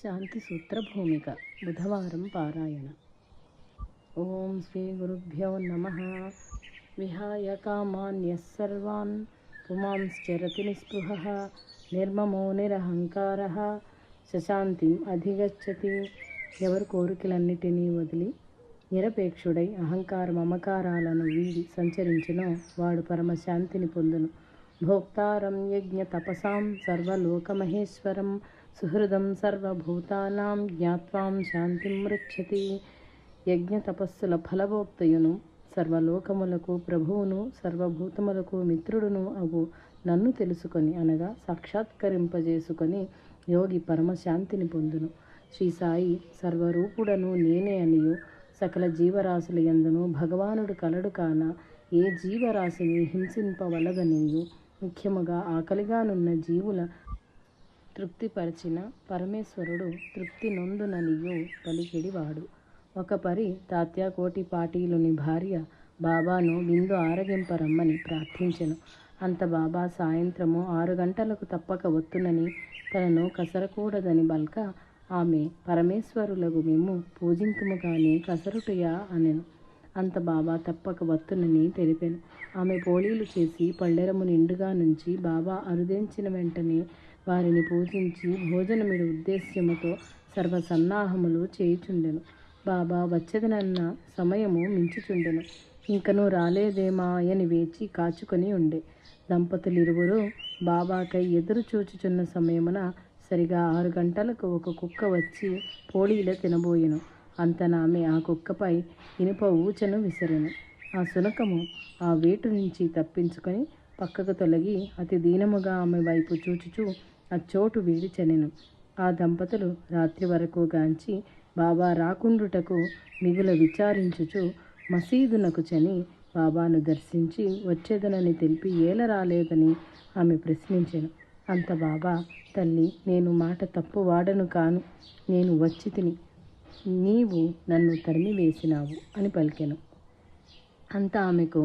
శాంతి సూత్ర భూమిక బుధవారం పారాయణ. ఓం శ్రీ గురుభ్యో నమః. విహాయ కామాన్యః సర్వాన్ పుమాంశ్చరతి నిస్పృహః నిర్మమో నిరహంకారః శశాంతిం అధిగచ్చతి. ఎవరు కోరికలన్నిటినీ వదిలి నిరపేక్షుడై అహంకార మమకారాలను వీడి సంచరించునో వాడు పరమశాంతిని పొందును. భోక్తారం యజ్ఞ తపసాం సర్వలోకమహేశ్వరం సుహృదం సర్వభూతానాం జ్ఞాత్వాం శాంతిం మృచ్చతి. యజ్ఞ తపస్సుల ఫలభోక్తయును సర్వలోకములకు ప్రభువును సర్వభూతములకు మిత్రుడును అగు నన్ను తెలుసుకొని అనగా సాక్షాత్కరింపజేసుకొని యోగి పరమశాంతిని పొందును. శ్రీ సాయి సర్వరూపుడను నేనే అనియు సకల జీవరాశుల యందును భగవానుడు కలడు కాన ఏ జీవరాశిని హింసింపవలదనియు ముఖ్యముగా ఆకలిగానున్న జీవుల తృప్తిపరిచిన పరమేశ్వరుడు తృప్తి నొందుననియు పలికిడివాడు. ఒక పరి తాత్యాకోటి పాటీలుని భార్య బాబాను విందు ఆరగింపరమ్మని ప్రార్థించెను. అంత బాబా సాయంత్రము 6 గంటలకు తప్పక వత్తునని తనను కసరకూడదని బల్క ఆమె పరమేశ్వరులకు మేము పూజింతుము కానీ కసరుటయా అనెను. అంత బాబా తప్పక వత్తునని తెలిపాను. ఆమె పోళీలు చేసి పళ్ళెరము నిండుగా నుంచి బాబా అరుదించిన వెంటనే వారిని పూజించి భోజనమిడు ఉద్దేశ్యముతో సర్వసన్నాహములు చేయుచుండెను. బాబా వచ్చేదనన్న సమయము మించుచుండెను. ఇంకనూ రాలేదేమా అని వేచి కాచుకొని ఉండే. దంపతులిరువురు బాబాకై ఎదురు చూచుచున్న సమయమున సరిగా 6 గంటలకు ఒక కుక్క వచ్చి పోళీల తినబోయెను. అంతనామె ఆ కుక్కపై ఇనుప ఊచను విసిరెను. ఆ శునకము ఆ వేటు నుంచి తప్పించుకొని పక్కకు తొలగి అతి దీనముగా ఆమె వైపు చూచుచూ అచ్చోటు వీడి చనెను. ఆ దంపతులు రాత్రి వరకు గాంచి బాబా రాకుండుటకు మిగుల విచారించుచు మసీదునకు చని బాబాను దర్శించి వచ్చేదనని తెలిపి ఏల రాలేదని ఆమె ప్రశ్నించెను. అంత బాబా, తల్లి, నేను మాట తప్పు వాడను కాను, నేను వచ్చి తిని నీవు నన్ను తరిమివేసినావు అని పలికెను. అంత ఆమెకు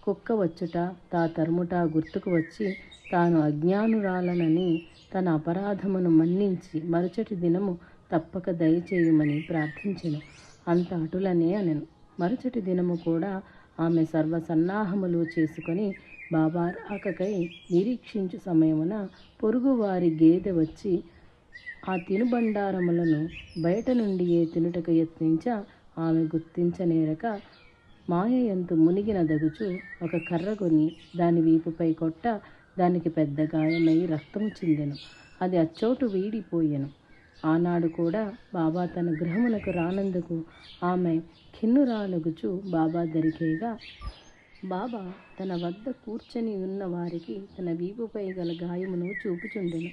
కుక్క వచ్చుట తా తరుముట గుర్తుకు వచ్చి తాను అజ్ఞానురాలనని తన అపరాధమును మన్నించి మరుచటి దినము తప్పక దయచేయమని ప్రార్థించెను. అంత అటులనే అనెను. మరుచటి దినము కూడా ఆమె సర్వసన్నాహములు చేసుకొని బాబా రాకకై నిరీక్షించు సమయమున పొరుగువారి గేదె వచ్చి ఆ తినుబండారములను బయట నుండియే తినుటకు యత్నించ ఆమె గుర్తించనేరక మాయయంతు మునిగిన దగుచు ఒక కర్రగొని దాని వీపుపై కొట్ట దానికి పెద్ద గాయమై రక్తము చిందెను. అది అచ్చోటు వీడిపోయెను. ఆనాడు కూడా బాబా తన గృహమునకు రానందుకు ఆమె ఖిన్నురాలగుచు బాబా దరికేగా బాబా తన వద్ద కూర్చొని ఉన్న వారికి తన వీపుపై గల గాయమును చూపుచుండెను.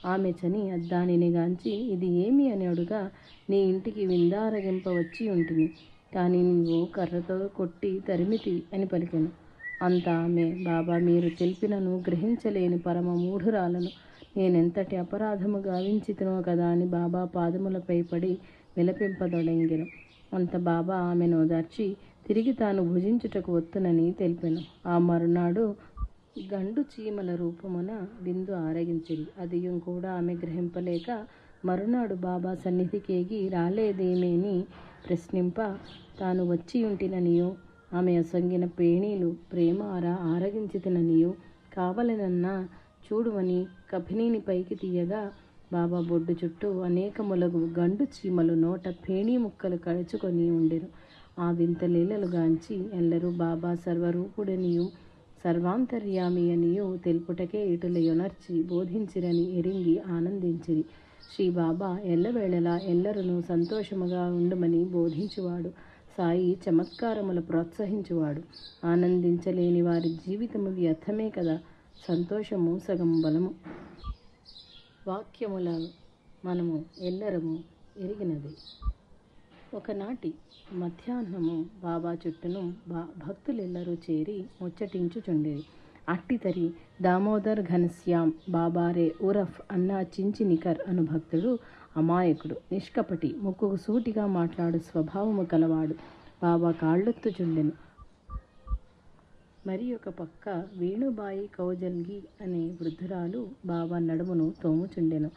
ఆమె చని దానిని గాంచి ఇది ఏమి అని అడుగా, నీ ఇంటికి విందారగింప వచ్చి ఉంటిని, కానీ నీవు కర్రతో కొట్టి తరిమితివి అని పలికెను. అంత ఆమె, బాబా, మీరు తెలిపినను గ్రహించలేని పరమ మూఢురాలను, నేనెంతటి అపరాధము గావించితినో కదా అని బాబా పాదములపై పడి విలపింపదొడంగెను. అంత బాబా ఆమెను ఓదార్చి తిరిగి తాను భుజించుటకు వత్తునని తెలిపెను. ఆ మరునాడు గండు చీమల రూపమున విందు ఆరగించిరి. అదియం కూడా ఆమె గ్రహింపలేక మరునాడు బాబా సన్నిధికేగి రాలేదేమేని ప్రశ్నింప తాను వచ్చి ఉంటిననియో ఆమె అసంగిన పేణీలు ప్రేమార ఆరగించితిననియో కావలనన్నా చూడువని కఫినీని పైకి తీయగా బాబా బొడ్డు చుట్టూ అనేకములగు గండు చీమలు నోట పేణీ ముక్కలు కడుచుకొని ఉండెను. ఆ వింత లీలలు గాంచి ఎల్లరూ బాబా సర్వరూపుడనియు సర్వాంతర్యామి అనియు తెలుపుటకే ఇటుల యొనర్చి బోధించిరని ఎరింగి ఆనందించిరి. శ్రీ బాబా ఎల్లవేళలా ఎల్లరును సంతోషముగా ఉండమని బోధించువాడు. సాయి చమత్కారములు ప్రోత్సహించువాడు. ఆనందించలేని వారి జీవితము వ్యర్థమే కదా. సంతోషము సగం బలము. వాక్యముల మనము ఎల్లరము ఎరిగినది. ఒకనాటి మధ్యాహ్నము బాబా చుట్టూను భక్తులెల్లరూ చేరి ముచ్చటించుచుండిరి. అట్టితరి దామోదర్ ఘనశ్యాం బాబారే ఉరఫ్ అన్నా చించినికర్ అను భక్తుడు అమాయకుడు, నిష్కపటి, ముక్కుకు సూటిగా మాట్లాడు స్వభావము కలవాడు. బాబా కాళ్ళొత్తుచుండెను. మరి ఒక పక్క వేణుబాయి కౌజల్గి అనే వృద్ధురాలు బాబా నడుమును తోముచుండెను.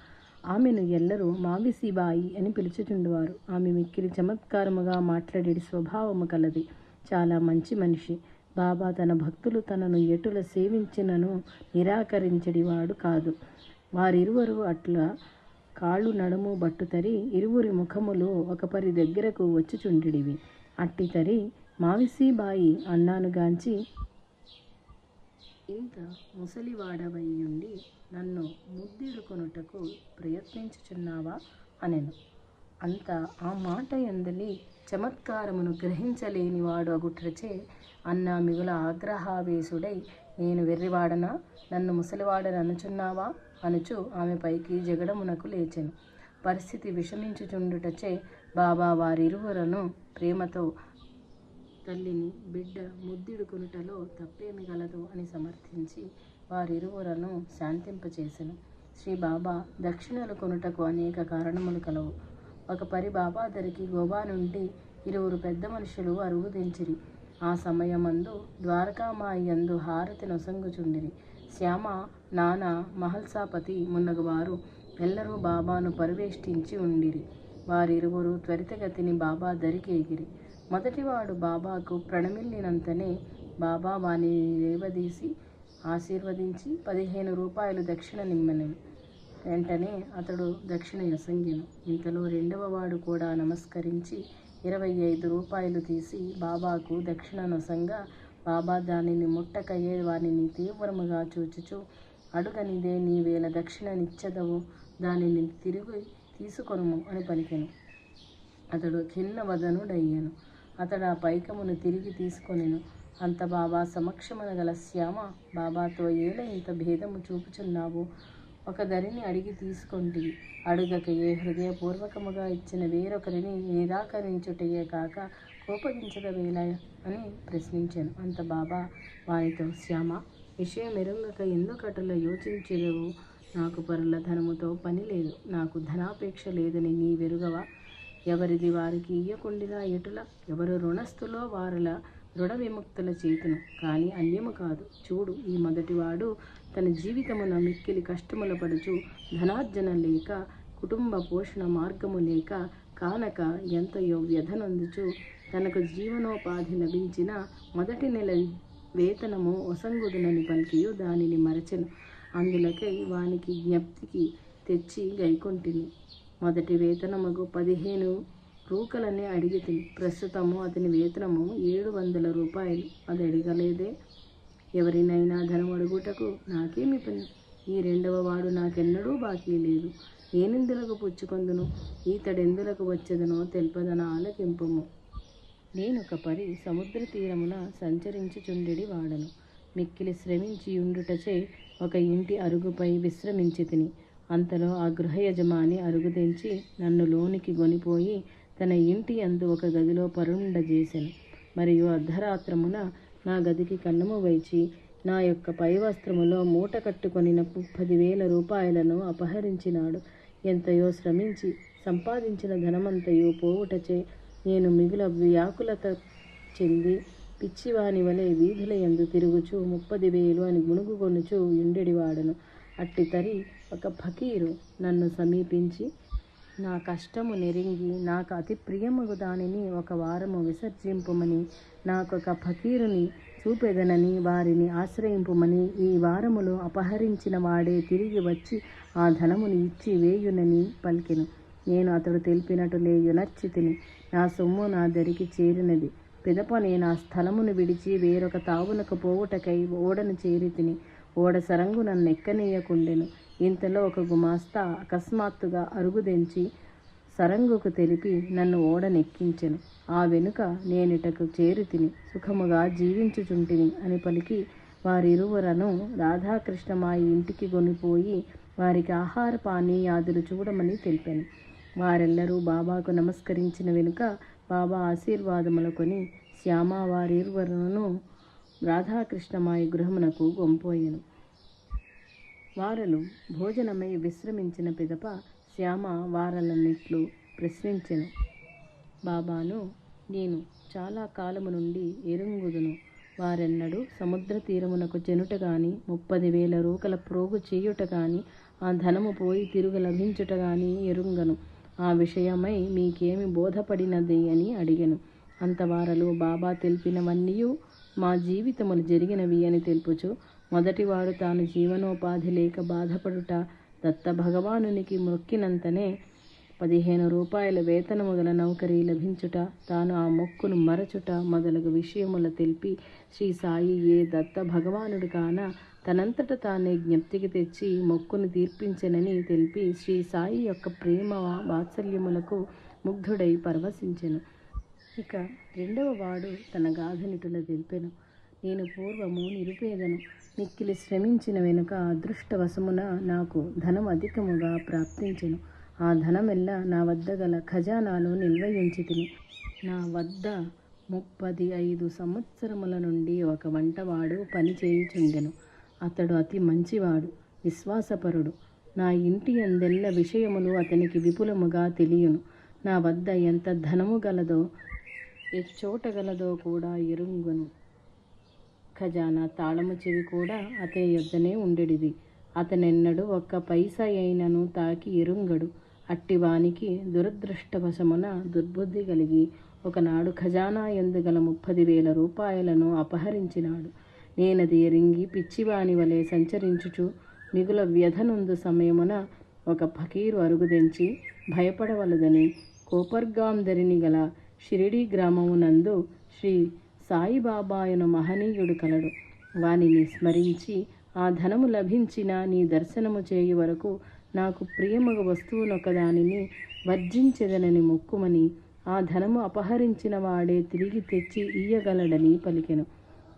ఆమెను ఎల్లరూ మావిసిబాయి అని పిలుచుచుండువారు. ఆమె మిక్కిలి చమత్కారముగా మాట్లాడే స్వభావము కలది. చాలా మంచి మనిషి. బాబా తన భక్తులు తనను ఎటుల సేవించినను నిరాకరించడివాడు కాదు. వారిరువరు అట్లా కాళ్ళు నడుము బట్టుతరి ఇరువురి ముఖములు ఒక పరి దగ్గరకు వచ్చుచుండిడివి. అట్టి తరి మావిసిబాయి అన్నానుగాంచి, ఇంత ముసలివాడవయ్యుండి నన్ను ముద్దిడుకొనుటకు ప్రయత్నించుచున్నావా అనెను. అంత ఆ మాట యందలి చమత్కారమును గ్రహించలేనివాడు అగుట్రచే అన్న మిగుల ఆగ్రహావేశుడై, నేను వెర్రివాడనా, నన్ను ముసలివాడని అనుచున్నావా అనుచు ఆమె పైకి జగడమునకు లేచెను. పరిస్థితి విషమించుచుండుటచే బాబా వారిరువురను ప్రేమతో తల్లిని బిడ్డ ముద్దిడుకొనుటలో తప్పేమి గలదు అని సమర్థించి వారిరువురను శాంతింపచేసెను. శ్రీ బాబా దక్షిణలు కొనుటకు అనేక కారణములు కలవు. ఒక పరి బాబా దరికి గోవా నుండి ఇరువురు పెద్ద మనుషులు అరుగుదించిరి. ఆ సమయమందు ద్వారకామాయి యందు హారతి నొసంగుచుండిరి. శ్యామ, నానా, మహల్సాపతి మున్నగు వారు ఎల్లరూ బాబాను పరివేష్టించి ఉండిరి. వారిరువురు త్వరితగతిని బాబా దరికి ఎగిరి. మొదటివాడు బాబాకు ప్రణమిల్లినంతనే బాబా వాని లేవదీసి ఆశీర్వదించి 15 రూపాయలు దక్షిణ నిమ్మెను. వెంటనే అతడు దక్షిణ యొసంగెను. ఇంతలో రెండవవాడు కూడా నమస్కరించి 25 రూపాయలు తీసి బాబాకు దక్షిణ నొసంగా, బాబా దానిని ముట్టకయే వానిని తీవ్రముగా చూచుచు, అడుగనిదే నీవేల దక్షిణ నిచ్చెదవు, దానిని తిరిగి తీసుకొనుము అని పలికెను. అతడు ఖిన్నవదనుడయ్యెను. అతడు ఆ పైకమును తిరిగి తీసుకొనెను. అంత బాబా సమక్షమున గల శ్యామ, బాబాతో ఏల ఇంత భేదము చూపుచున్నావు? ఒక ధరిని అడిగి తీసుకొంటివి, అడుగకయే హృదయపూర్వకముగా ఇచ్చిన వేరొకరిని నిరాకరించుటయే కాక కోపగించదవేళ అని ప్రశ్నించాను. అంత బాబా వానితో, శ్యామ, విషయం ఎరుంగక ఎందుకటుల యోచించెదవు? నాకు పరుల ధనముతో పని లేదు, నాకు ధనాపేక్ష లేదని నీ వెరుగవా? ఎవరిది వారికి ఇయ్యకుండినా ఎటుల? ఎవరు రుణస్థులో వారల రుణ విముక్తుల చేతును, కానీ అన్యము కాదు. చూడు, ఈ మొదటివాడు తన జీవితమున మిక్కిలి కష్టముల పడుచు, ధనార్జన లేక, కుటుంబ పోషణ మార్గము లేక, కానక ఎంతయో వ్యధనొందుచు, తనకు జీవనోపాధి లభించిన మొదటి నెల వేతనము ఒసంగుదునని పలికియు దానిని మరచెను. అందులకై వానికి జ్ఞప్తికి తెచ్చి గైకొంటిని. మొదటి వేతనముగు 15 రూకలని అడిగితిని. ప్రస్తుతము అతని వేతనము 700 రూపాయలు. అది అడగలేదే. ఎవరినైనా ధనం అడుగుటకు నాకేమి పని? ఈ రెండవ వాడు నాకెన్నడూ బాకీ లేదు. నేనెందులకు పుచ్చుకొందును? ఈతడెందులకు వచ్చెదనో తెలుపదన ఆలకింపుము. నేనొక పరి సముద్ర తీరమున సంచరించుచుండెడి వాడను. మిక్కిలి శ్రమించి ఉండుటచే ఒక ఇంటి అరుగుపై విశ్రమించి తిని. అంతలో ఆ గృహ యజమాని అరుగుదెంచి నన్ను లోనికి గొనిపోయి తన ఇంటి యందు ఒక గదిలో పరుండజేసెను. మరియు అర్ధరాత్రమున నా గదికి కన్నము వైచి నా యొక్క పై వస్త్రములో మూట కట్టుకొనిన 30,000 రూపాయలను అపహరించినాడు. ఎంతయో శ్రమించి సంపాదించిన ధనమంతయు పోవుటచే నేను మిగుల వ్యాకులత చెంది పిచ్చివాని వలె వీధుల యందు తిరుగుచు 30,000 అని గుణుగుకొనుచు ఉండెడివాడను. అట్టి తరి ఒక ఫకీరు నన్ను సమీపించి, నా కష్టము నెరింగి నాకు అతి ప్రియమగు దానిని 1 వారము విసర్జింపుమని, నాకొక ఫకీరుని చూపెదనని వారిని ఆశ్రయింపుమని, ఈ వారములో అపహరించిన వాడే తిరిగి వచ్చి ఆ ధనముని ఇచ్చి వేయునని పలికెను. నేను అతడు తెలిపినట్టు యునర్చి తిని. నా సొమ్ము నా దరికి చేరినది. పిదప నేను ఆ స్థలమును విడిచి వేరొక తావునకు పోవుటకై ఓడను చేరి తిని. ఓడ సరంగు నన్ను ఎక్కనీయకుండెను. ఇంతలో ఒక గుమాస్తా అకస్మాత్తుగా అరుగుదెంచి సరంగుకు తెలిపి నన్ను ఓడనెక్కించెను. ఆ వెనుక నేనిటకు చేరి తిని సుఖముగా జీవించుచుంటిని అని పలికి వారిరువురను రాధాకృష్ణమాయి ఇంటికి గొనిపోయి వారికి ఆహార పానీయాదులు చూడమని తెలిపాను. వారెల్లరూ బాబాకు నమస్కరించిన వెనుక బాబా ఆశీర్వాదములు కొని శ్యామ వారిరువురను రాధాకృష్ణమాయి గృహమునకు గొంపోయెను. వారలు భోజనమై విశ్రమించిన పిదప శ్యామ వారలన్నిట్లు ప్రశ్నించెను. బాబాను నేను చాలా కాలము నుండి ఎరుంగుదును. వారెన్నడూ సముద్ర తీరమునకు చెనుట గాని 30,000 రూకల ప్రోగు చేయుట గాని ఆ ధనము పోయి తిరుగు లభించుట గాని ఎరుంగను. ఆ విషయమై మీకేమి బోధపడినది అని అడిగెను. అంతవారలు బాబా తెలిపినవన్నీయు మా జీవితములు జరిగినవి అని తెలుపుచు, మొదటివాడు తాను జీవనోపాధి లేక బాధపడుట, దత్త భగవానునికి మొక్కినంతనే 15 రూపాయల వేతనము గల నౌకరీ లభించుట, తాను ఆ మొక్కును మరచుట మొదలగు విషయముల తెలిపి, శ్రీ సాయి ఏ దత్త భగవానుడు కాన తనంతట తానే జ్ఞప్తికి తెచ్చి మొక్కును తీర్పించెనని తెలిపి, శ్రీ సాయి యొక్క ప్రేమ వాత్సల్యములకు ముగ్ధుడై పరవశించెను. ఇక రెండవ వాడు తన గాథనిటుల తెలిపెను. నేను పూర్వము నిరుపేదను. మిక్కిలి శ్రమించిన వెనుక అదృష్టవశమున నాకు ధనం అధికముగా ప్రాప్తించెను. ఆ ధనమెల్లా నా వద్ద గల ఖజానాలో నిల్వయుంచితిని. నా వద్ద 35 సంవత్సరముల నుండి ఒక వంటవాడు పనిచేయుచుండెను. అతడు అతి మంచివాడు, విశ్వాసపరుడు. నా ఇంటి అందెల్ల విషయములు అతనికి విపులముగా తెలియను. నా వద్ద ఎంత ధనము గలదో, ఎచ్చోట గలదో కూడా ఎరుంగును. ఖజానా తాళము చెవి కూడా అతని యొద్దనే ఉండెడిది. అతనెన్నడూ ఒక్క పైసా అయినను తాకి ఎరుంగడు. అట్టివానికి దురదృష్టవశమున దుర్బుద్ధి కలిగి ఒకనాడు ఖజానా యందు గల 30,000 రూపాయలను అపహరించినాడు. నేనది ఎరింగి పిచ్చివాని వలె సంచరించుచు మిగుల వ్యధనుందు సమయమున ఒక ఫకీరు అరుగుదెంచి భయపడవలదని కోపర్గాంధరిని గల షిరిడీ గ్రామమునందు శ్రీ సాయిబాబాయను మహనీయుడు కలడు. వానిని స్మరించి ఆ ధనము లభించిన నీ దర్శనము చేయు వరకు నాకు ప్రియమగ వస్తువునొకదానిని వర్జించెదనని మొక్కుమని, ఆ ధనము అపహరించిన వాడే తిరిగి తెచ్చి ఇయ్యగలడని పలికెను.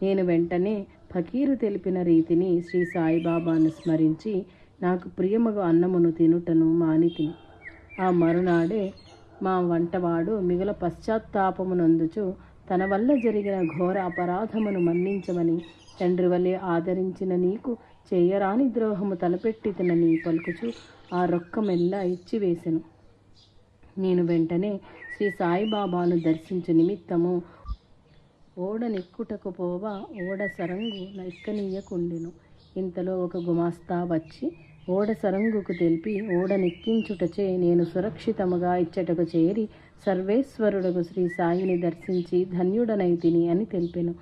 నేను వెంటనే ఫకీరు తెలిపిన రీతిని శ్రీ సాయిబాబాను స్మరించి నాకు ప్రియమగు అన్నమును తినుటను మానితిని. ఆ మరునాడే మా వంటవాడు మిగుల పశ్చాత్తాపమునందుచు తన వల్ల జరిగిన ఘోర అపరాధమును మన్నించమని, తండ్రి వలె ఆదరించిన నీకు చేయరాని ద్రోహము తలపెట్టితనని పలుకుచు ఆ రొక్కమెల్లా ఇచ్చివేసెను. నేను వెంటనే శ్రీ సాయిబాబాను దర్శించు నిమిత్తము ఓడనెక్కుటకు పోవ ఓడ సరంగు ఎక్కనీయకుండెను. ఇంతలో ఒక గుమాస్తా వచ్చి ఓడ సరంగుకు తెలిపి ఓడనెక్కించుటచే నేను సురక్షితముగా ఇచ్చటకు చేరి సర్వేశ్వరుడకు శ్రీ సాయిని దర్శించి ధన్యుడనైతిని అని తెలిపెను.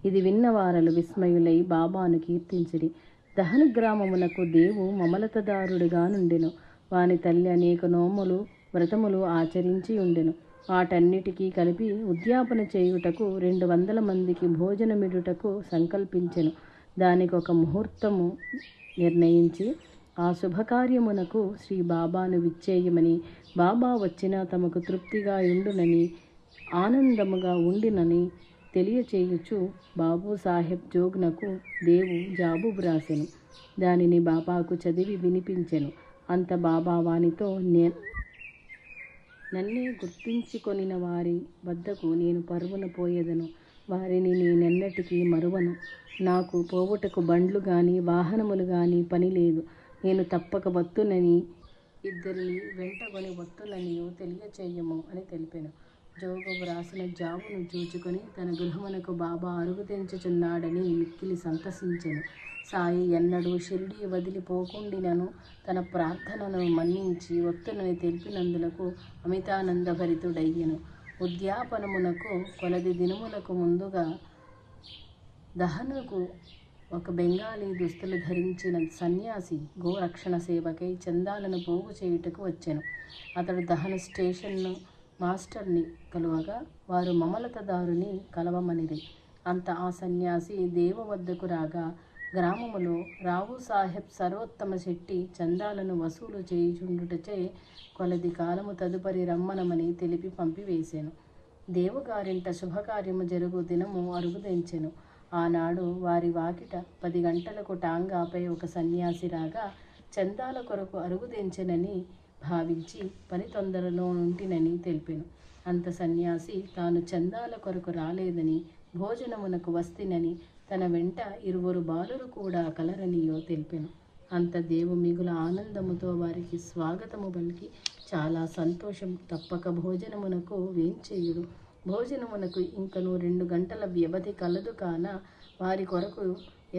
ఇది విన్నవారలు విస్మయులై బాబాను కీర్తించిరి. దహను గ్రామమునకు దేవు మమలతదారుడుగా నుండెను. వాని తల్లి అనేక నోములు వ్రతములు ఆచరించి ఉండెను. వాటన్నిటికీ కలిపి ఉద్యాపన చేయుటకు 200 మందికి భోజనమిడుటకు సంకల్పించెను. దానికి ఒక ముహూర్తము నిర్ణయించి ఆ శుభకార్యమునకు శ్రీ బాబాను విచ్చేయమని, బాబా వచ్చినా తమకు తృప్తిగా ఉండునని, ఆనందముగా ఉండినని తెలియచేయుచు బాబు సాహెబ్ జోగ్నకు దేవు జాబు వ్రాసెను. దానిని బాబాకు చదివి వినిపించెను. అంత బాబా వానితో, నన్నే గుర్తించుకొనిన వారి వద్దకు నేను పరుగున పోయేదను. వారిని నేనెన్నటికీ మరువను. నాకు పోవుటకు బండ్లు గాని వాహనములు గాని పని లేదు. నేను తప్పక వత్తునని, ఇద్దరిని వెంటకొని వత్తుననియో తెలియచేయము అని తెలిపెను. జోగు వ్రాసిన జాబును చూచుకొని తన గృహమునకు బాబా అరుగు తెంచుచున్నాడని మిక్కిలి సంతసించెను. సాయి ఎన్నడూ షిరిడీ వదిలిపోకుండినను తన ప్రార్థనను మన్నించి వత్తునని తెలిపినందులకు అమితానందభరితుడయ్యెను. ఉద్యాపనమునకు కొలది దినములకు ముందుగా దహనుకు ఒక బెంగాలీ దుస్తులు ధరించిన సన్యాసి గోరక్షణ సేవకై చందాలను పోగు చేయుటకు వచ్చెను. అతడు దహన స్టేషన్ను మాస్టర్ని కలువగా వారు మమలతదారుని కలవమనిరి. అంత ఆ సన్యాసి దేవ వద్దకు రాగా గ్రామములో రావు సాహెబ్ సర్వోత్తమ శెట్టి చందాలను వసూలు చేయుచుండుటచే కొలది కాలము తదుపరి రమ్మనమని తెలిపి పంపివేసెను. దేవుగారింట శుభకార్యము జరుగు దినము అరుగుదెంచెను. ఆనాడు వారి వాకిట 10 గంటలకు టాంగాపై ఒక సన్యాసి రాగా చందాల కొరకు అరుగుదెంచెనని భావించి పని తొందరలో ఉంటినని తెలిపెను. అంత సన్యాసి తాను చందాల కొరకు రాలేదని, భోజనమునకు వస్తినని, తన వెంట 20 బాలురు కూడా కలరనియో తెలిపెను. అంత దేవు మిగుల ఆనందముతో వారికి స్వాగతము పలికి, చాలా సంతోషం, తప్పక భోజనమునకు వేంచేయుడు. భోజనమునకు ఇంకను 2 గంటల వ్యవధి కలదు కాన వారి కొరకు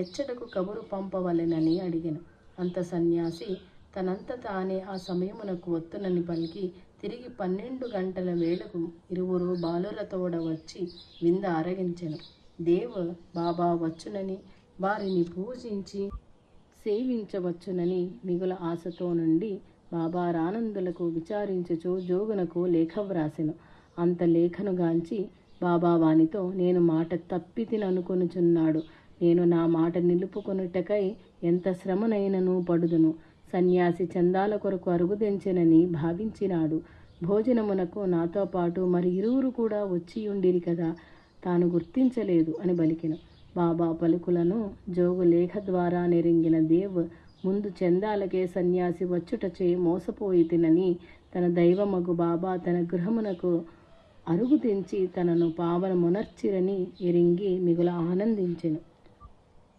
ఎచ్చటకు కబురు పంపవలెనని అడిగెను. అంత సన్యాసి, తనంత తానే ఆ సమయమునకు వత్తునని పలికి తిరిగి 12 గంటల వేళకు ఇరువురు బాలురతోడ వచ్చి వింద ఆరగించెను. దేవ బాబా వచ్చునని వారిని పూజించి సేవించవచ్చునని మిగుల ఆశతో నుండి బాబా రానందులకు విచారించుచు జోగునకు లేఖ వ్రాసెను. అంత లేఖను గాంచి బాబా వానితో, నేను మాట తప్పితిననుకొనుచున్నాడు. నేను నా మాట నిలుపుకొనుటకై ఎంత శ్రమనైనను పడుదును. సన్యాసి చందాల కొరకు అరుగుదెంచెనని భావించినాడు. భోజనమునకు నాతో పాటు మరి ఇరువురు కూడా వచ్చియుండిరి కదా, తాను గుర్తించలేదు అని బలికెను. బాబా పలుకులను జోగు లేఖ ద్వారా నెరింగిన దేవ్ ముందు చందాలకే సన్యాసి వచ్చుటచే మోసపోయి తినని తన దైవమగు బాబా తన గృహమునకు అరుగు తెంచి తనను పావనమునర్చిరని ఎరింగి మిగుల ఆనందించెను.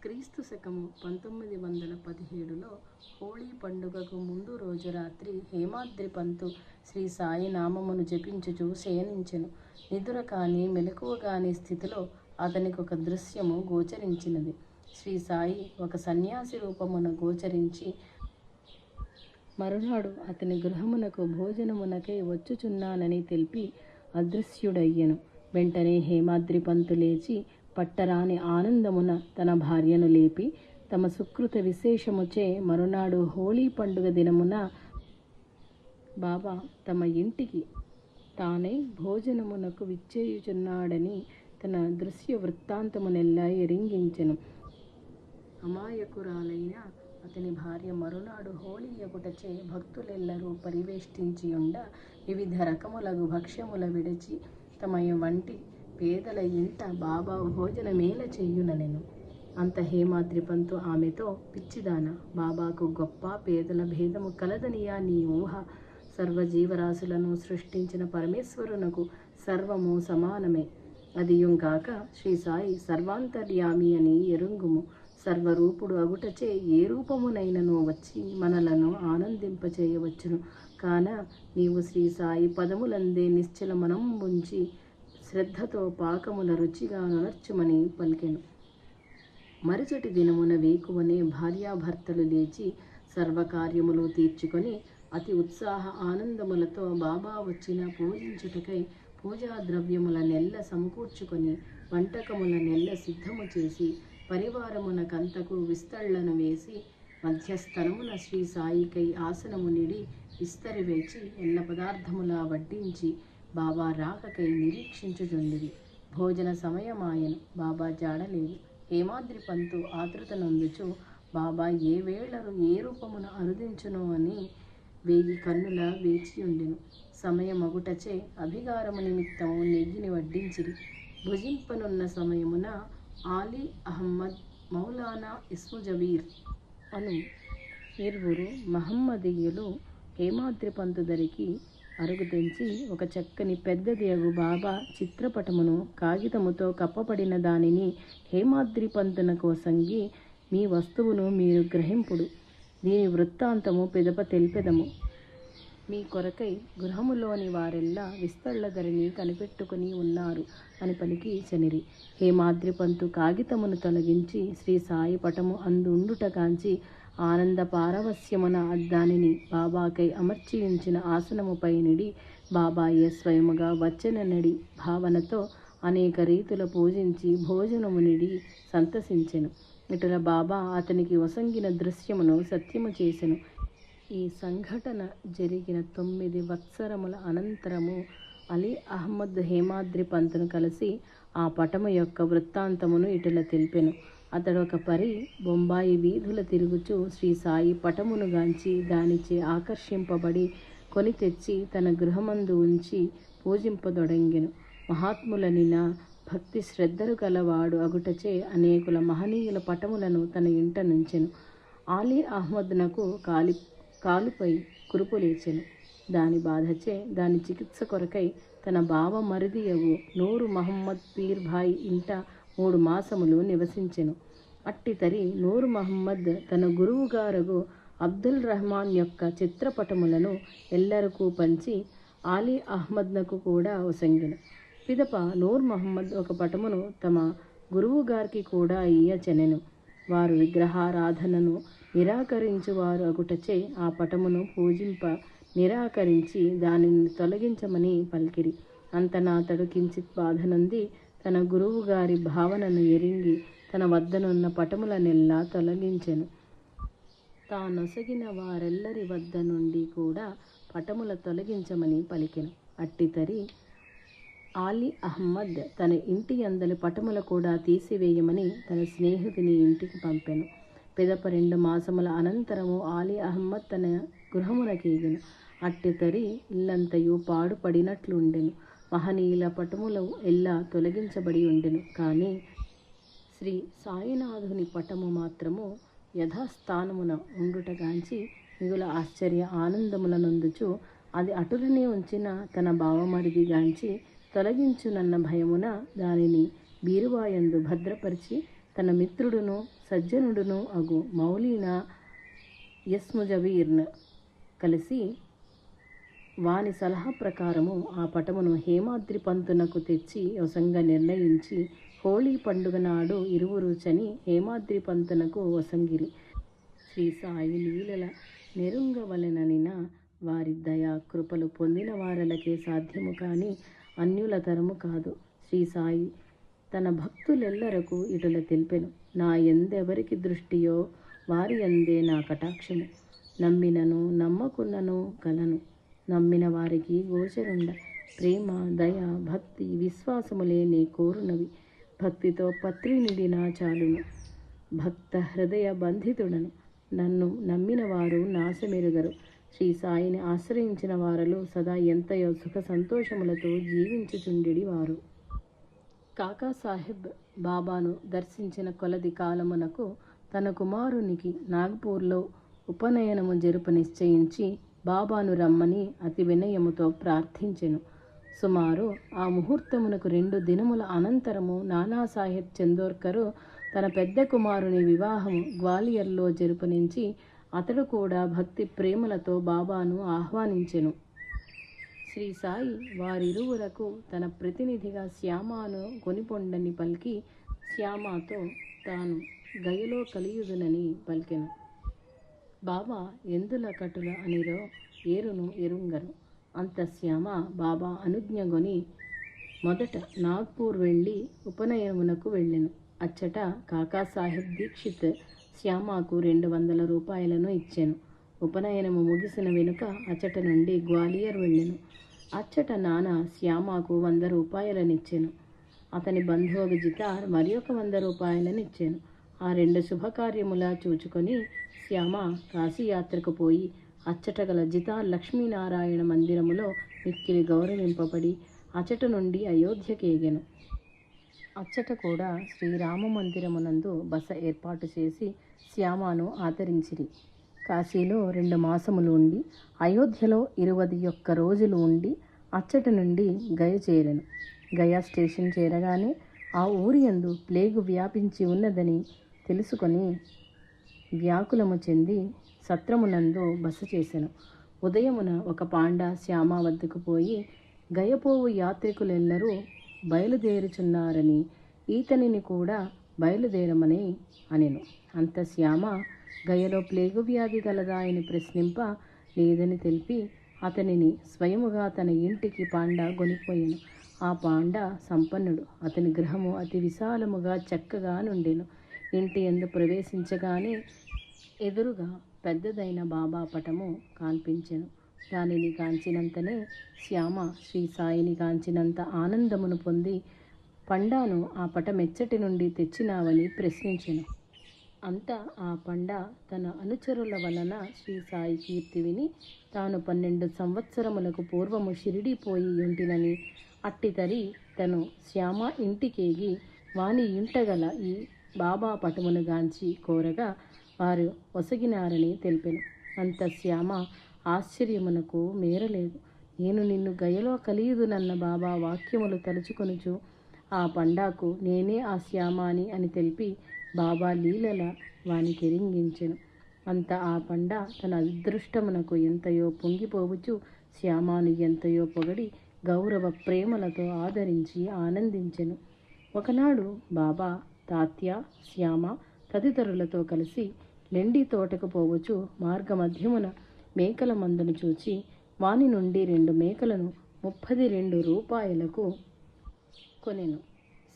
క్రీస్తు శకము 1917లో హోళీ పండుగకు ముందు రోజు రాత్రి హేమాద్రి పంతు శ్రీ సాయి నామమును జపించుచు శయనించెను. నిదుర కాని మెలకువ కాని స్థితిలో అతనికి ఒక దృశ్యము గోచరించినది. శ్రీ సాయి ఒక సన్యాసి రూపమున గోచరించి మరునాడు అతని గృహమునకు భోజనమునకై వచ్చుచున్నానని తెలిపి అదృశ్యుడయ్యెను. వెంటనే హేమాద్రి పంతు లేచి పట్టరాని ఆనందమున తన భార్యను లేపి తమ సుకృత విశేషముచే మరునాడు హోళీ పండుగ దినమున బాబా తమ ఇంటికి తానే భోజనమునకు విచ్చేయుచున్నాడని తన దృశ్య వృత్తాంతమునెల్లా ఎరింగించెను. అమాయకురాలైన అతని భార్య మరునాడు హోళీ యగుటచే భక్తులెల్లరూ పరివేష్టించియుండ వివిధ రకములగు భక్ష్యముల విడిచి తమ వంటి పేదల ఇంట బాబా భోజనమేల చెయ్యుననెను. అంత హేమాద్రి పంతు ఆమెతో, పిచ్చిదాన, బాబాకు గొప్ప పేదల భేదము కలదనియా నీ ఊహ? సర్వజీవరాశులను సృష్టించిన పరమేశ్వరునకు సర్వము సమానమే. అదియుంగాక శ్రీ సాయి సర్వాంతర్యామి అని ఎరుంగుము. సర్వరూపుడు అగుటచే ఏ రూపమునైనను వచ్చి మనలను ఆనందింపచేయవచ్చును. కాన నీవు శ్రీ సాయి పదములందే నిశ్చల మనంబుంచి శ్రద్ధతో పాకముల రుచిగా నొనర్చుమని పలికెను. మరుసటి దినమున వేకువనే భార్యాభర్తలు లేచి సర్వకార్యములు తీర్చుకొని అతి ఉత్సాహ ఆనందములతో బాబా వచ్చిన పూజించుటకై పూజా ద్రవ్యముల నెల్ల సమకూర్చుకొని వంటకముల నెల్ల సిద్ధము చేసి పరివారమునకంతకు విస్తళ్లను వేసి మధ్యస్థలమున శ్రీ సాయికై ఆసనము నిడి విస్తరి వేచి ఎల్ల పదార్థముల వడ్డించి బాబా రాకకై నిరీక్షించుచుండిరి. భోజన సమయమాయను. బాబా జాడలేదు. హేమాద్రి పంతు ఆతృత నందుచు బాబా ఏ వేళరు ఏ రూపమున అరుదించునో అని 1000 కన్నుల వేచియుండెను. సమయమగుటచే అభిగారము నిమిత్తము నెయ్యిని వడ్డించిరి. భుజింపనున్న సమయమున ఆలీ అహ్మద్, మౌలానా ఇస్ముజవీర్ అను ఇరువురు మహమ్మదీయులు హేమాద్రి పంతు దరికి అరుగు తెంచి ఒక చక్కని పెద్దది అగు బాబా చిత్రపటమును కాగితముతో కప్పబడిన దానిని హేమాద్రి పంతునకు వసంగి, మీ వస్తువును మీరు గ్రహింపుడు, దీని వృత్తాంతము పిదప తెలిపెదము. మీ కొరకై గృహములోని వారెల్లా విస్తళ్ళధరిని కనిపెట్టుకుని ఉన్నారు అని పలికి చనిరి. హేమాద్రి పంతు కాగితమును తొలగించి శ్రీ సాయి పటము అందుండుట కాంచి ఆనంద పారవస్యమున దానిని బాబాకై అమర్చియుంచిన ఆసనముపై నిడి బాబాయే స్వయముగా వచ్చెననడి భావనతో అనేక రీతుల పూజించి భోజనము నిడి సంతసించెను. ఇటుల బాబా అతనికి వసంగిన దృశ్యమును సత్యము చేసెను. ఈ సంఘటన జరిగిన 9 వత్సరముల అనంతరము అలీ అహ్మద్ హేమాద్రి పంతును కలిసి ఆ పటము యొక్క వృత్తాంతమును ఇటుల తెలిపెను. అతడొక పరి బొంబాయి వీధుల తిరుగుచూ శ్రీ సాయి పటమును గాంచి దానిచే ఆకర్షింపబడి కొని తెచ్చి తన గృహమందు ఉంచి పూజింపదొడంగెను. మహాత్ములనిన భక్తి శ్రద్ధలు కలవాడు అగుటచే అనేకుల మహనీయుల పటములను తన ఇంట నుంచెను. ఆలీ అహ్మద్నకు కాలుపై కురుపు లేచెను. దాని బాధచే దాని చికిత్స కొరకై తన బావ మరిదియగు నూరు మహమ్మద్ పీర్ భాయ్ ఇంట 3 మాసములు నివసించెను. అట్టి తరి నూరు మహమ్మద్ తన గురువుగారగు అబ్దుల్ రహమాన్ యొక్క చిత్రపటములను ఎల్లరకు పంచి ఆలీ అహ్మద్నకు కూడా వసంగెను. పిదప నూర్ మహమ్మద్ ఒక పటమును తమ గురువుగారికి కూడా ఇయ్యచెనెను. వారు విగ్రహారాధనను నిరాకరించువారు అగుటచే ఆ పటమును పూజింప నిరాకరించి దానిని తొలగించమని పలికిరి. అంతనాతడు కించిత్ బాధనుంది తన గురువు గారి భావనను ఎరింగి తన వద్దనున్న పటములనెల్లా తొలగించెను. తానొసగిన వారెల్లరి వద్ద నుండి కూడా పటముల తొలగించమని పలికెను. అట్టితరి ఆలీ అహ్మద్ తన ఇంటి అందలి పటముల కూడా తీసివేయమని తన స్నేహితుని ఇంటికి పంపెను. పిదప 2 మాసముల అనంతరము ఆలీ అహ్మద్ తన గృహమునకేగెను. అట్టితరి ఇల్లంతయు పాడుపడినట్లుండెను. మహనీయుల పటములు ఎల్లా తొలగించబడి ఉండెను. కానీ శ్రీ సాయినాథుని పటము మాత్రము యథాస్థానమున ఉండుటగాంచి మిగుల ఆశ్చర్య ఆనందముల నొందుచు అది అటులనే ఉంచిన తన బావమరిది గాంచి తొలగించునన్న భయమున దానిని బీరువాయందు భద్రపరిచి తన మిత్రుడును సజ్జనుడును అగు మౌలీనా యస్ముజవీర్ను కలిసి వాని సలహా ప్రకారము ఆ పటమును హేమాద్రి పంతునకు తెచ్చి వశంగా నిర్ణయించి హోళీ పండుగ నాడు ఇరువురు చని హేమాద్రి పంతునకు వసంగిరి. శ్రీ సాయి లీలల నెరుంగవలెననిన వారి దయా కృపలు పొందిన వారలకే సాధ్యము కాని అన్యుల తరము కాదు. శ్రీ సాయి తన భక్తులెల్లరకు ఇటుల తెలిపెను. నా ఎందెవరికి దృష్టియో వారి అందే నా కటాక్షము. నమ్మినను నమ్మకున్నను గలను. నమ్మిన వారికి గోచరుండ ప్రేమ దయ భక్తి విశ్వాసములే నే కోరునవి. భక్తితో పత్రి నిడినా చాలును. భక్త హృదయ బంధితుడను. నన్ను నమ్మిన వారు నాశమెరుగరు. శ్రీ సాయిని ఆశ్రయించిన వారలు సదా ఎంతయో సుఖ సంతోషములతో జీవించుచుండెడి వారు. కాకాసాహెబ్ బాబాను దర్శించిన కొలది కాలమునకు తన కుమారునికి నాగ్పూర్లో ఉపనయనము జరుప నిశ్చయించి బాబాను రమ్మని అతి వినయముతో ప్రార్థించెను. సుమారు ఆ ముహూర్తమునకు 2 దినముల అనంతరము నానాసాహెబ్ చందోర్కరు తన పెద్ద కుమారుని వివాహము గ్వాలియర్లో జరుపనించి అతడు కూడా భక్తి ప్రేమలతో బాబాను ఆహ్వానించెను. శ్రీ సాయి వారిరువురకు తన ప్రతినిధిగా శ్యామాను కొనిపొండని పలికి శ్యామాతో తాను గయలో కలియుదునని పలికెను. బాబా ఎందుల కటుల అనిరో ఏరును ఎరుంగరు. అంత శ్యామ బాబా అనుజ్ఞగొని మొదట నాగ్పూర్ వెళ్ళి ఉపనయనమునకు వెళ్ళెను. అచ్చట కాకాసాహెబ్ దీక్షిత్ శ్యామాకు 200 రూపాయలను ఇచ్చెను. ఉపనయనము ముగిసిన వెనుక అచ్చట నుండి గ్వాలియర్ వెళ్ళెను. అచ్చట నాన్న శ్యామాకు 100 రూపాయలనిచ్చెను. అతని బంధువు జితార్ మరి ఒక 100 రూపాయలనిచ్చెను. ఆ 2 శుభకార్యములా చూచుకొని శ్యామ కాశీయాత్రకు పోయి అచ్చట గల జితార్ లక్ష్మీనారాయణ మందిరములో మిక్కిలి గౌరవింపబడి అచ్చట నుండి అయోధ్యకేగెను. అచ్చట కూడా శ్రీరామ మందిరమునందు బస ఏర్పాటు చేసి శ్యామను ఆదరించిరి. కాశీలో 2 మాసములు ఉండి అయోధ్యలో 21 రోజులు ఉండి అచ్చట నుండి గయ చేరెను. గయా స్టేషన్ చేరగానే ఆ ఊరి యందు ప్లేగు వ్యాపించి ఉన్నదని తెలుసుకొని వ్యాకులము చెంది సత్రమునందు బస చేసెను. ఉదయమున ఒక పాండా శ్యామ వద్దకు పోయి గయపోవు యాత్రికులెల్లరూ బయలుదేరుచున్నారని ఈతనిని కూడా బయలుదేరమని అనెను. అంత శ్యామ గయలో ప్లేగు వ్యాధి గలదా అని ప్రశ్నింప లేదని తెలిపి అతనిని స్వయముగా తన ఇంటికి పాండా గొనిపోయెను. ఆ పాండా సంపన్నుడు. అతని గృహము అతి విశాలముగా చక్కగా నుండెను. ఇంటి యందు ప్రవేశించగానే ఎదురుగా పెద్దదైన బాబా పటము కాన్పించెను. దానిని కాంచినంతనే శ్యామ శ్రీ సాయిని కాంచినంత ఆనందమును పొంది పండాను ఆ పటమెచ్చటి నుండి తెచ్చినావని ప్రశ్నించెను. అంతా ఆ పండా తన అనుచరుల వలన శ్రీ సాయి కీర్తి విని తాను 12 సంవత్సరములకు పూర్వము షిరిడీ పోయి ఉంటినని అట్టితరి తను శ్యామ ఇంటికేగి వాని ఇంటగల ఈ బాబా పటమును గాంచి కోరగా వారు ఒసగినారని తెలిపెను. అంత శ్యామ ఆశ్చర్యమునకు మేరలేదు. నేను నిన్ను గయలో కలియుదునన్న బాబా వాక్యములు తలుచుకొనుచు ఆ పండాకు నేనే ఆ శ్యామాని అని తెలిపి బాబా లీలల వానికెరింగించెను. అంత ఆ పండ తన అదృష్టమునకు ఎంతయో పొంగిపోవచ్చు శ్యామాను ఎంతయో పొగడి గౌరవ ప్రేమలతో ఆదరించి ఆనందించెను. ఒకనాడు బాబా తాత్య శ్యామ తదితరులతో కలిసి లెండి తోటకు పోవచ్చు మార్గమధ్యమున మేకల మందను చూచి వాని నుండి 2 మేకలను 32 రూపాయలకు కొనెను.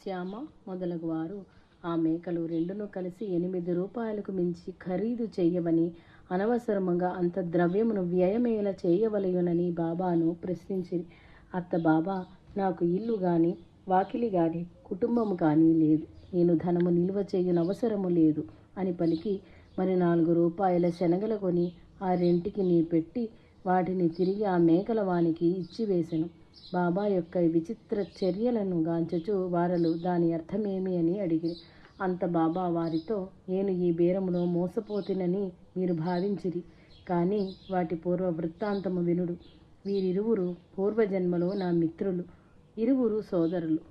శ్యామ మొదలగు వారు ఆ మేకలు 2ను కలిసి 8 రూపాయలకు మించి ఖరీదు చెయ్యవని, అనవసరముగా అంత ద్రవ్యమును వ్యయమేలా చేయవలయునని బాబాను ప్రశ్నించిరి. అత్త బాబా, నాకు ఇల్లు గాని వాకిలి గాని కుటుంబము కానీ లేదు, నేను ధనము నిల్వ చేయనవసరము లేదు అని పలికి మరి 4 రూపాయల శనగలు కొని ఆ రెంటికి నీ పెట్టి వాటిని తిరిగి ఆ మేకల వానికి ఇచ్చివేశెను. బాబా యొక్క విచిత్ర చర్యలను గాంచుచు వారలు దాని అర్థమేమి అని అడిగిరి. అంత బాబా వారితో, నేను ఈ బేరములో మోసపోతినని మీరు భావించిరి, కానీ వాటి పూర్వ వృత్తాంతము వినుడు. వీరిరువురు పూర్వజన్మలో నా మిత్రులు, ఇరువురు సోదరులు.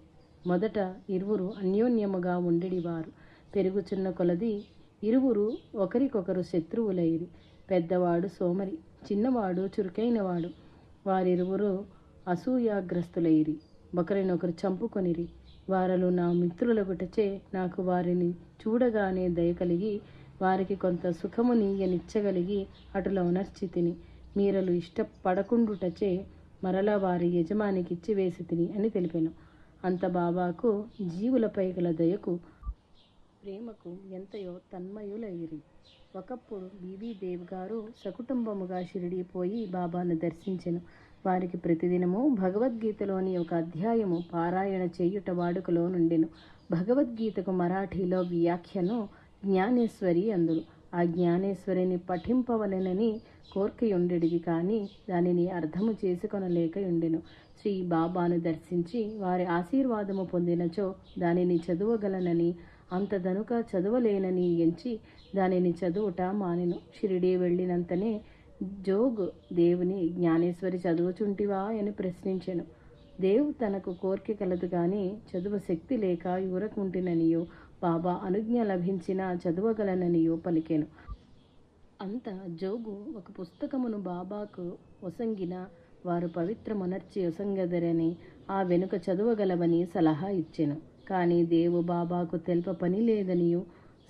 మొదట ఇరువురు అన్యోన్యముగా ఉండేవారు. పెరుగుచున్న కొలది ఇరువురు ఒకరికొకరు శత్రువులైరి. పెద్దవాడు సోమరి, చిన్నవాడు చురుకైనవాడు. వారిరువురు అసూయాగ్రస్తులైరి, ఒకరినొకరు చంపుకొనిరి. వారలు నా మిత్రులగుటచే నాకు వారిని చూడగానే దయ కలిగి వారికి కొంత సుఖము నీయనిచ్చగలిగి అటుల ఉనర్చితిని. మీరలు ఇష్టపడకుండుటచే మరలా వారి యజమానికి ఇచ్చివేసి తిని అని తెలిపాను. అంత బాబాకు జీవులపై గల దయకు ప్రేమకు ఎంతయో తన్మయులైరి. ఒకప్పుడు బీబీదేవ్ గారు సకుటుంబముగా షిరిడీ పోయి బాబాను దర్శించెను. వారికి ప్రతిదినము భగవద్గీతలోని ఒక అధ్యాయము పారాయణ చేయుట వాడుకలో నుండెను. భగవద్గీతకు మరాఠీలో వ్యాఖ్యను జ్ఞానేశ్వరి అందురు. ఆ జ్ఞానేశ్వరిని పఠింపవలెనని కోర్కెయుండెడిది, కానీ దానిని అర్థము చేసుకొనలేకయుండెను. శ్రీ బాబాను దర్శించి వారి ఆశీర్వాదము పొందినచో దానిని చదువగలనని, అంతదనుక చదవలేనని ఎంచి దానిని చదువుట మానెను. షిరిడీ వెళ్ళినంతనే జోగ్ దేవుని, జ్ఞానేశ్వరి చదువుచుంటివా అని ప్రశ్నించెను. దేవు తనకు కోరిక కలదు గాని చదువ శక్తి లేక ఊరకుంటిననియో, బాబా అనుజ్ఞ లభించిన చదువగలననియో పలికెను. అంత జోగు ఒక పుస్తకమును బాబాకు ఒసంగిన వారు పవిత్రమునర్చి ఒసంగదరని, ఆ వెనుక చదువగలవని సలహా ఇచ్చెను. కానీ దేవు బాబాకు తెల్ప పని లేదనియో,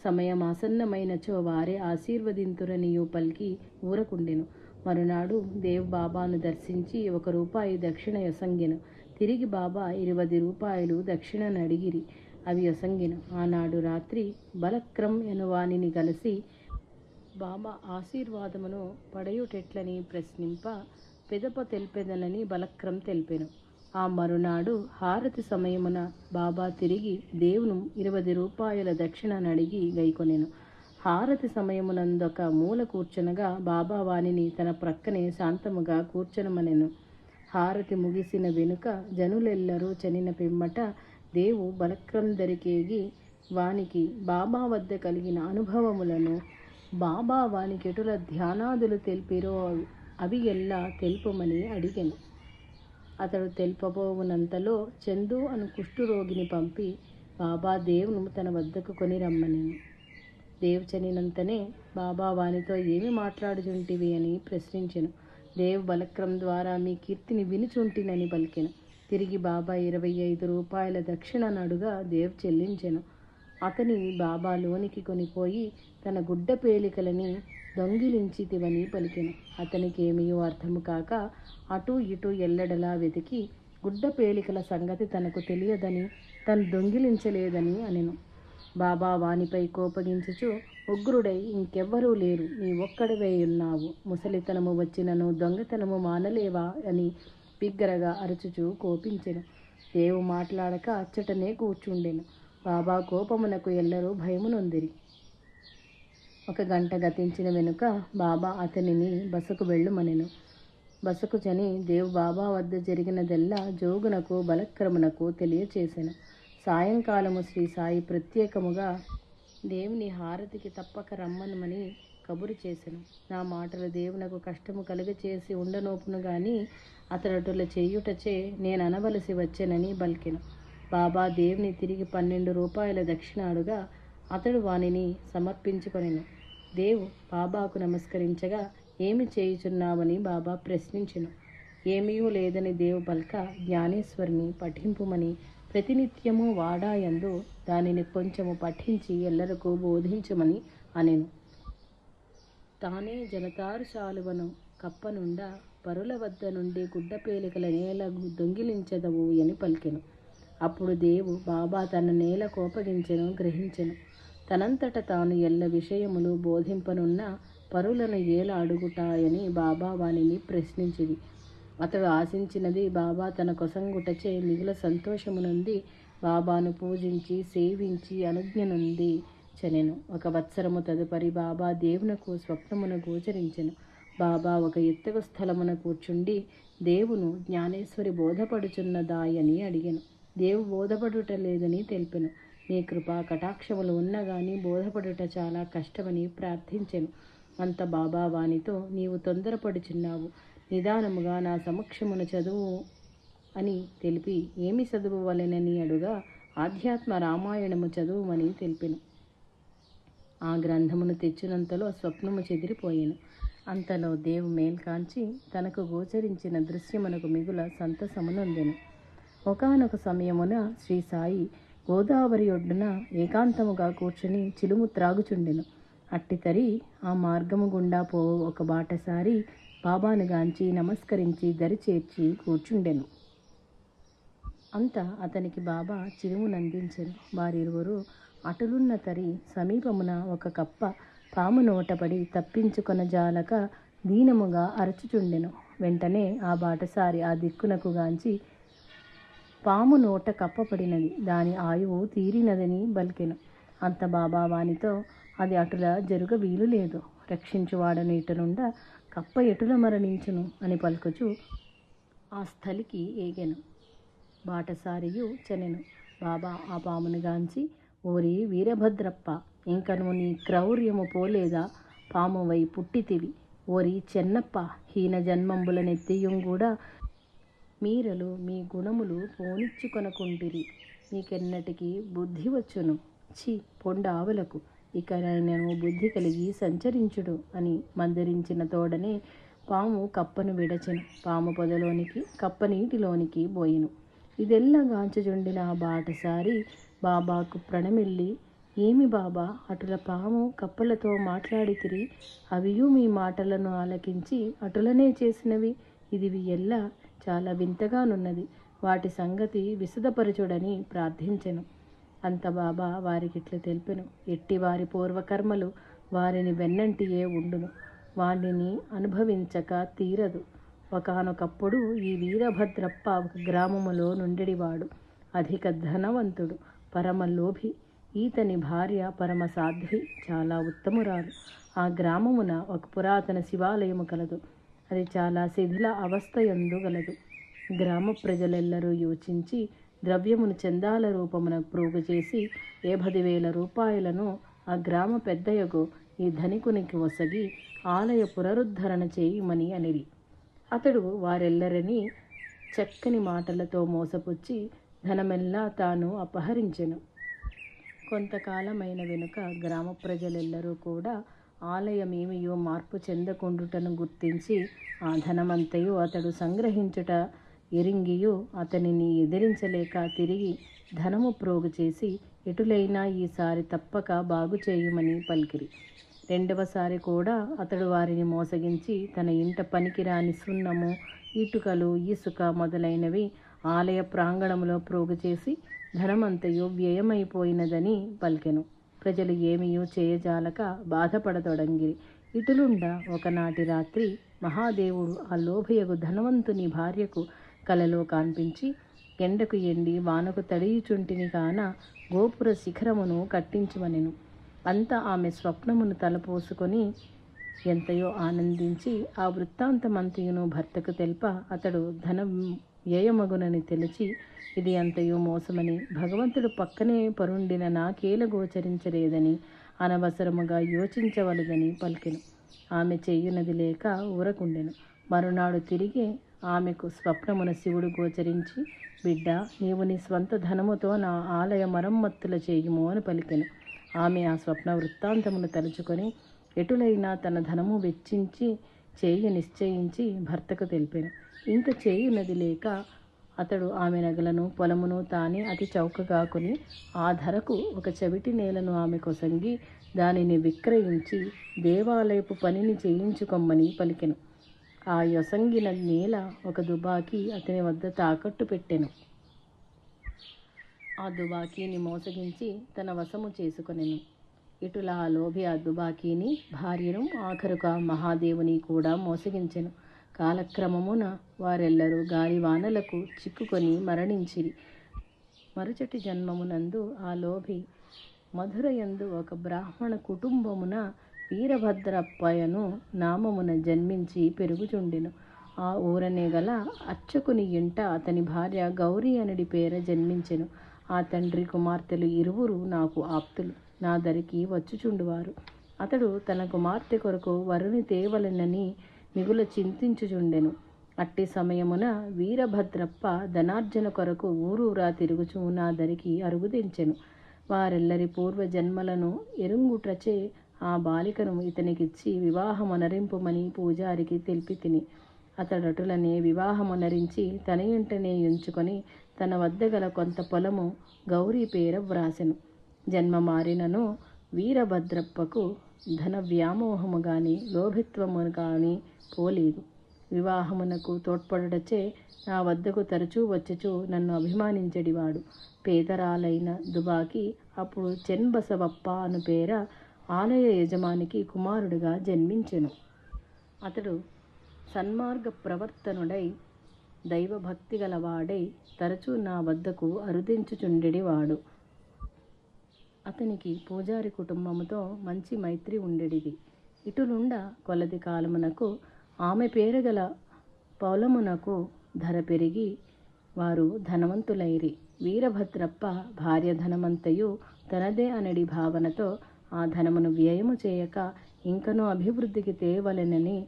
సమయం ఆసన్నమైనచో వారే ఆశీర్వదింతురనియో పలికి ఊరకుండెను. మరునాడు దేవ్ బాబాను దర్శించి 1 రూపాయి దక్షిణ యొసంగెను. తిరిగి బాబా 20 రూపాయలు దక్షిణను అడిగిరి. అవి యొసంగెను. ఆనాడు రాత్రి బలక్రమ్ ఎనువానిని కలిసి బాబా ఆశీర్వాదమును పడయుటెట్లని ప్రశ్నింప పెదప తెల్పెదనని బలక్రమ్ తెలిపెను. ఆ మరునాడు హారతి సమయమున బాబా తిరిగి దేవును 20 రూపాయల దక్షిణను అడిగి గైకొనెను. హారతి సమయమునందొక మూల కూర్చునగా బాబా వానిని తన ప్రక్కనే శాంతముగా కూర్చొనమనెను. హారతి ముగిసిన వెనుక జనులెల్లరూ చనిన పిమ్మట దేవు బలక్రందరికేగి వానికి బాబా వద్ద కలిగిన అనుభవములను, బాబా వానికెటుల ధ్యానాదులు తెలిపిరో అవి ఎల్లా తెలుపమని అడిగెను. అతడు తెలుపబోవునంతలో చందు అను కుష్ఠురోగిని పంపి బాబా దేవును తన వద్దకు కొని రమ్మనెను. దేవ్ చనినంతనే బాబా వానితో ఏమి మాట్లాడుచుంటివి అని ప్రశ్నించెను. దేవ్ బలక్రమ్ ద్వారా మీ కీర్తిని వినుచుంటినని పలికెను. తిరిగి బాబా 25 రూపాయల దక్షిణను అడుగా దేవ్ చెల్లించెను. అతని బాబా లోనికి కొనిపోయి తన గుడ్డ పేలికలని దొంగిలించితివని పలికెను. అతనికేమీయో అర్థము కాక అటూ ఇటూ ఎల్లడలా వెతికి గుడ్డ పేలికల సంగతి తనకు తెలియదని, తను దొంగిలించలేదని అనెను. బాబా వానిపై కోపగించుచు, ఉగ్రుడై, ఇంకెవ్వరూ లేరు, నీ ఒక్కడివే ఉన్నావు, ముసలితనము వచ్చినను దొంగతనము మానలేవా అని బిగ్గరగా అరుచుచూ కోపించెను. దేవు మాట్లాడక అచ్చటనే కూర్చుండెను. బాబా కోపమునకు ఎల్లరూ భయమునొందిరి. 1 గంట గతించిన వెనుక బాబా అతనిని బసకు వెళ్ళుమనెను. బసకు చని దేవ్ బాబా వద్ద జరిగినదెల్లా జోగునకు బలక్రమునకు తెలియచేసెను. సాయంకాలము శ్రీ సాయి ప్రత్యేకముగా దేవుని హారతికి తప్పక రమ్మనమని కబురు చేసెను. నా మాటలు దేవునకు కష్టము కలుగచేసి ఉండనోపును గాని అతడటుల చేయుటచే నేను అనవలసి వచ్చెనని బల్కెను. బాబా దేవుని తిరిగి 12 రూపాయల దక్షిణ అడుగా అతడు వానిని సమర్పించుకొనెను. దేవు బాబాకు నమస్కరించగా, ఏమి చేయుచున్నావని బాబా ప్రశ్నించెను. ఏమీయూ లేదని దేవు పల్క, జ్ఞానేశ్వరిని పఠింపుమని ప్రతినిత్యము వాడాయందు దానిని కొంచెము పఠించి ఎల్లరకు బోధించమని అనెను. తానే జనతారు శాలువను కప్పనుండా పరుల వద్ద నుండి గుడ్డపేలికల నేల దొంగిలించదవు అని పలికెను. అప్పుడు దేవు బాబా తన నేల కోపగించెను, గ్రహించెను. తనంతట తాను ఎల్ల విషయములు బోధింపనున్న పరులను ఏల అడుగుటాయని బాబా వానిని ప్రశ్నించిది. అతడు ఆశించినది బాబా తన కొసంగుటచే మిగుల సంతోషమునుంది బాబాను పూజించి సేవించి అనుజ్ఞనుంది చనెను. 1 సంవత్సరము తదుపరి బాబా దేవునకు స్వప్నమును గోచరించెను. బాబా ఒక ఎత్తుగ స్థలమున కూర్చుండి దేవును జ్ఞానేశ్వరి బోధపడుచున్నదాయని అడిగెను. దేవు బోధపడుట లేదని తెలిపెను. మీ కృపా కటాక్షములు ఉన్నా గాని బోధపడుట చాలా కష్టమని ప్రార్థించెను. అంత బాబా వానితో, నీవు తొందరపడుచున్నావు, నిదానముగా నా సమక్షమున చదువు అని తెలిపి, ఏమి చదువువలెనని అడుగా ఆధ్యాత్మ రామాయణము చదువుమని తెలిపెను. ఆ గ్రంథమును తెచ్చినంతలో స్వప్నము చెదిరిపోయెను. అంతలో దేవు మేల్కాంచి తనకు గోచరించిన దృశ్యమునకు మిగుల సంతసమునొందెను. ఒకానొక సమయమున శ్రీ సాయి గోదావరి ఒడ్డున ఏకాంతముగా కూర్చుని చిలుము త్రాగుచుండెను. అట్టితరి ఆ మార్గము గుండా ఒక బాటసారి బాబాను గాంచి నమస్కరించి దరి చేర్చి కూర్చుండెను. అంత అతనికి బాబా చిరుమునందించెను. వారిరువురు అటులున్న తరి సమీపమున ఒక కప్ప పాము నోటపడి తప్పించుకొనజాలక దీనముగా అరచుచుండెను. వెంటనే ఆ బాటసారి ఆ దిక్కునకు గాంచి, పాము నోట కప్పపడినది, దాని ఆయువు తీరినదని బల్కెను. అంత బాబా వానితో, అది అటుల జరుగ వీలు లేదు, రక్షించువాడను ఇటనుండా కప్ప ఎటుల మరణించును అని పలుకుచు ఆ స్థలికి ఏగెను. బాటసారియు చనెను. బాబా ఆ పామును గాంచి, ఓరి వీరభద్రప్ప, ఇంకను నీ క్రౌర్యము పోలేదా? పామువై పుట్టితివి. ఓరి చెన్నప్ప, హీన జన్మంబులనెత్తియుంగూడా మీరలు మీ గుణములు పోనిచ్చుకొనకుంటిరి. మీకెన్నటికి బుద్ధి వచ్చును? ఛీ, పొండ ఆవలకు, ఇకనైనను బుద్ధి కలిగి సంచరించుడు అని మందరించిన తోడనే పాము కప్పను విడచెను. పాము పొదలోనికి, కప్ప నీటిలోనికి బోయెను. ఇదెల్లా గాంచుచుండిన ఆ బాటసారి బాబాకు ప్రణమిల్లి, ఏమి బాబా, అటుల పాము కప్పలతో మాట్లాడితిరి, అవియు మీ మాటలను ఆలకించి అటులనే చేసినవి, ఇది ఎల్లా చాలా వింతగానున్నది, వాటి సంగతి విశదపరచుడని ప్రార్థించెను. అంత బాబా వారికిట్లు తెలిపెను. ఎట్టి వారి పూర్వకర్మలు వారిని వెన్నంటియే ఉండును, వాటిని అనుభవించక తీరదు. ఒకానొకప్పుడు ఈ వీరభద్రప్ప ఒక గ్రామములో నుండెడివాడు. అధిక ధనవంతుడు, పరమ లోభి. ఈతని భార్య పరమ సాధ్వి, చాలా ఉత్తమురాలు. ఆ గ్రామమున ఒక పురాతన శివాలయము కలదు. అది చాలా శిథిల అవస్థయందు గలదు. గ్రామ ప్రజలెల్లరూ యోచించి ద్రవ్యమును చందాల రూపమున ప్రోగు చేసి 50,000 రూపాయలను ఆ గ్రామ పెద్దయగు ఈ ధనికునికి ఒసగి ఆలయ పునరుద్ధరణ చేయుమని అనిరి. అతడు వారెల్లరినీ చక్కని మాటలతో మోసపుచ్చి ధనమెల్లా తాను అపహరించెను. కొంతకాలమైన వెనుక గ్రామ ప్రజలెల్లరూ కూడా ఆలయమేమియో మార్పు చెందకుండుటను గుర్తించి ఆ ధనమంతయు అతడు సంగ్రహించుట ఎరింగియు అతనిని ఎదిరించలేక తిరిగి ధనము ప్రోగు చేసి, ఎటులైనా ఈసారి తప్పక బాగు చేయుమని పలికిరి. రెండవసారి కూడా అతడు వారిని మోసగించి తన ఇంట పనికిరాని సున్నము, ఇటుకలు, ఇసుక మొదలైనవి ఆలయ ప్రాంగణములో ప్రోగు చేసి ధనమంతయు వ్యయమైపోయినదని పలికెను. ప్రజలు ఏమీయూ చేయజాలక బాధపడతొడంగిరి. ఇటులుండ ఒకనాటి రాత్రి మహాదేవుడు ఆ లోభయగు ధనవంతుని భార్యకు కలలో కాన్పించి, ఎండకు ఎండి వానకు తడియుచుంటిని కాన గోపుర శిఖరమును కట్టించుమనెను. అంతా ఆమె స్వప్నమును తలపోసుకొని ఎంతయో ఆనందించి ఆ వృత్తాంతమంతయును భర్తకు తెల్ప, అతడు ధనం వ్యయమగునని తెలిచి, ఇది అంతయు మోసమని, భగవంతుడు పక్కనే పరుండిన నాకేల గోచరించలేదని అనవసరముగా యోచించవలదని పలికెను. ఆమె చెయ్యునది లేక ఊరకుండెను. మరునాడు తిరిగి ఆమెకు స్వప్నమున శివుడు గోచరించి, బిడ్డ, నీవు నీ స్వంత ధనముతో నా ఆలయ మరమ్మత్తుల చేయుము అని పలికెను. ఆమె ఆ స్వప్న వృత్తాంతమును తలుచుకొని ఎటులైనా తన ధనము వెచ్చించి చేయ నిశ్చయించి భర్తకు తెలిపెను. ఇంత చేయునది లేక అతడు ఆమె నగలను, పొలమును తానే అతి చౌకగా కొని ఆ ధరకు ఒక చవిటి నేలను ఆమె కొసంగి దానిని విక్రయించి దేవాలయపు పనిని చేయించుకొమ్మని పలికెను. ఆ యొసంగిన నేల ఒక దుబాకీ అతని వద్ద తాకట్టు పెట్టెను. ఆ దుబాకీని మోసగించి తన వశము చేసుకొనెను. ఇటుల ఆ లోభి ఆ దుబాకీని, భార్యను, ఆఖరుగా మహాదేవుని కూడా మోసగించెను. కాలక్రమమున వారెల్లరూ గాలివానలకు చిక్కుకొని మరణించిరి. మరుచటి జన్మమునందు ఆ లోభి మధురయందు ఒక బ్రాహ్మణ కుటుంబమున వీరభద్రప్పయను నామమున జన్మించి పెరుగుచుండెను. ఆ ఊరనే గల అర్చకుని ఇంట అతని భార్య గౌరీ అనడి పేర జన్మించెను. ఆ తండ్రి కుమార్తెలు ఇరువురు నాకు ఆప్తులు, నా దరికి వచ్చుచుండువారు. అతడు తన కుమార్తె కొరకు వరుని తేవలెనని మిగుల చింతించుచుండెను. అట్టి సమయమున వీరభద్రప్ప ధనార్జన కొరకు ఊరూరా తిరుగుచూ నా దరికి అరుగుదెంచెను. వారెల్లరి పూర్వజన్మలను ఎరుంగుటచే ఆ బాలికను ఇతనికిచ్చి వివాహమునరింపుమని పూజారికి తెలిపి తిని, అతడటులనే వివాహమునరించి తన ఇంటనే ఉంచుకొని తన వద్ద గల కొంత పొలము గౌరీ పేర వ్రాసెను. జన్మ మారినను వీరభద్రప్పకు ధన వ్యామోహము గాని లోభిత్వము గాని పోలేదు. వివాహమునకు తోడ్పడుటచే నా వద్దకు తరచూ వచ్చుచూ నన్ను అభిమానించెడివాడు. పేదరాలైన దుబాకి అప్పుడు చెన్బసవప్ప అను పేర ఆలయ యజమానికి కుమారుడిగా జన్మించెను. అతడు సన్మార్గ ప్రవర్తనుడై దైవభక్తి గలవాడై తరచూ నా వద్దకు అరుదించుచుండెడివాడు. అతనికి పూజారి కుటుంబముతో మంచి మైత్రి ఉండెడిది. ఇటులుండ కొలది కాలమునకు ఆమె పేరుగల పొలమునకు ధర పెరిగి వారు ధనవంతులైరి. వీరభద్రప్ప భార్య ధనమంతయు తనదే అనడి భావనతో ఆ ధనమును వ్యయము చేయక ఇంకనూ అభివృద్ధికి తేవలెనని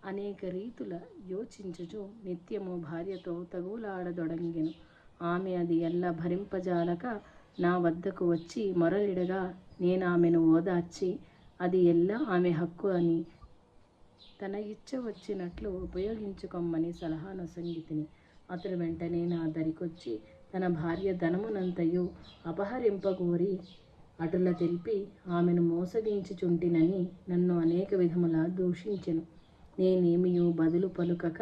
అనేక రీతుల యోచించుచు నిత్యము భార్యతో తగులాడదొడంగెను. ఆమె అది ఎల్లా భరింపజాలక నా వద్దకు వచ్చి మొరలిడగా నేనామెను ఓదార్చి అది ఎల్లా ఆమె హక్కు అని తన ఇచ్చ వచ్చినట్లు ఉపయోగించుకొమ్మని సలహా నొసంగితిని. అతడు వెంటనే నా దరికొచ్చి తన భార్య ధనమునంతయు అపహరింపగోరి అటుల తెలిపి ఆమెను మోసగించుచుంటినని నన్ను అనేక విధములా దూషించెను. నేనేమియూ బదులు పలుకక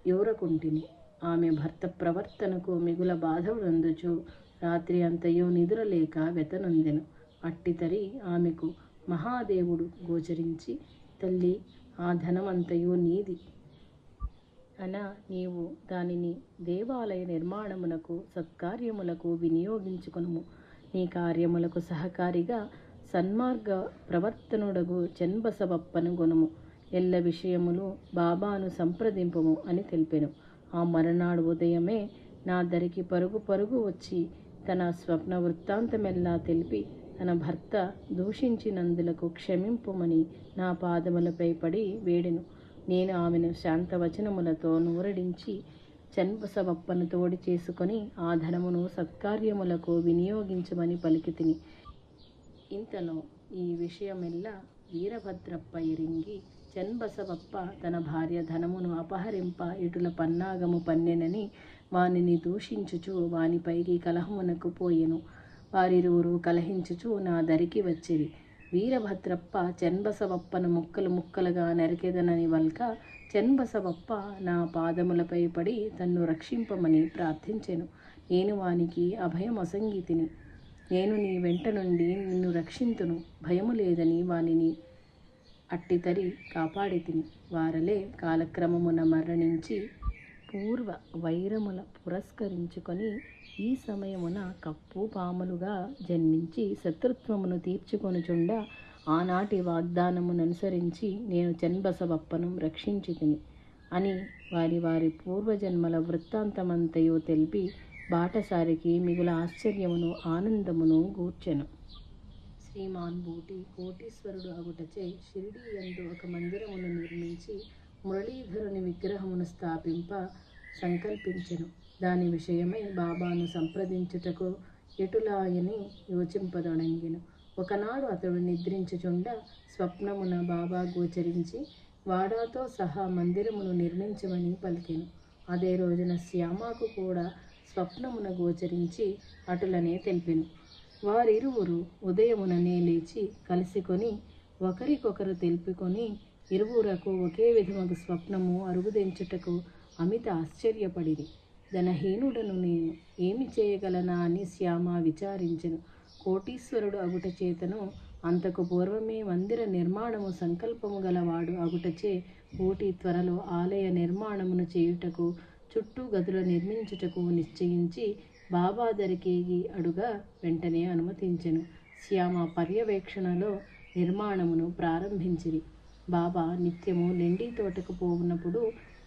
యూరకుంటిని. ఆమె భర్త ప్రవర్తనకు మిగుల బాధపడందుచు రాత్రి అంతయు నిద్రలేక వెతనొందెను. అట్టితరి ఆమెకు మహాదేవుడు గోచరించి, తల్లి, ఆ ధనమంతయు నీది అన నీవు దానిని దేవాలయ నిర్మాణమునకు సత్కార్యములకు వినియోగించుకొనుము. నీ కార్యములకు సహకారిగా సన్మార్గ ప్రవర్తనుడగు చెన్బసవప్పను గొనుము. ఎల్ల విషయములు బాబాను సంప్రదింపుము అని తెలిపెను. ఆ మరునాడు ఉదయమే నా దరికి పరుగు వచ్చి తన స్వప్న వృత్తాంతమెల్లా తెలిపి తన భర్త దూషించినందులకు క్షమింపుమని నా పాదములపై పడి వేడెను. నేను ఆమెను శాంతవచనములతో నూరడించి చెన్బసవప్పను తోడి చేసుకొని ఆ ధనమును సత్కార్యములకు వినియోగించమని పలికితిని. ఇంతలో ఈ విషయమెల్లా వీరభద్రప్ప ఎరింగి చెన్బసవప్ప తన భార్య ధనమును అపహరింప ఇటుల పన్నాగము పన్నెనని వానిని దూషించుచు వానిపైకి కలహమునకు పోయెను. వారిరువురు కలహించుచు నా దరికి వచ్చిరి. వీరభద్రప్ప చెన్బసవప్పను ముక్కలు ముక్కలుగా నరికెదనని వల్క చెన్బసవప్ప నా పాదములపై పడి తన్ను రక్షింపమని ప్రార్థించెను. నేను వానికి అభయమొసంగితిని. నేను నీ వెంట నుండి నిన్ను రక్షింతును, భయము లేదని వానిని అట్టితరి కాపాడితిని. వారలే కాలక్రమమున మరణించి పూర్వ వైరముల పురస్కరించుకొని ఈ సమయమున కప్పు పాములుగా జన్మించి శత్రుత్వమును తీర్చుకొనుచుండ ఆనాటి వాగ్దానముననుసరించి నేను చెన్బసవప్పను రక్షించితిని అని వారి వారి పూర్వజన్మల వృత్తాంతమంతయు తెలిపి బాటసారికి మిగుల ఆశ్చర్యమును ఆనందమును గూర్చెను. శ్రీమాన్ బూటి కోటీశ్వరుడు అగుటచే షిరిడీ యందు ఒక మందిరమును నిర్మించి మురళీధరుని విగ్రహమును స్థాపింప సంకల్పించెను. దాని విషయమై బాబాను సంప్రదించుటకు ఎటులాయని యోచింపదొడంగెను. ఒకనాడు అతడు నిద్రించుచుండ స్వప్నమున బాబా గోచరించి వాడాతో సహా మందిరమును నిర్మించమని పలికెను. అదే రోజున శ్యామకు కూడా స్వప్నమున గోచరించి అటులనే తెలిపెను. వారిరువురు ఉదయముననే లేచి కలిసికొని ఒకరికొకరు తెలుపుకొని ఇరువురకు ఒకే విధముగు స్వప్నము అరుగుదెంచుటకు అమిత ఆశ్చర్యపడిరి. ధనహీనుడను నేను ఏమి చేయగలనా అని శ్యామ విచారించెను. కోటీశ్వరుడు అగుట చేతను అంతకు పూర్వమే మందిర నిర్మాణము సంకల్పము గలవాడు అగుటచే కోటి త్వరలో ఆలయ నిర్మాణమును చేయుటకు చుట్టూ గదులు నిర్మించుటకు నిశ్చయించి బాబా దరికేగి అడుగా వెంటనే అనుమతించెను. శ్యామ పర్యవేక్షణలో నిర్మాణమును ప్రారంభించిరి. బాబా నిత్యము లెండి తోటకు పోవునప్పుడు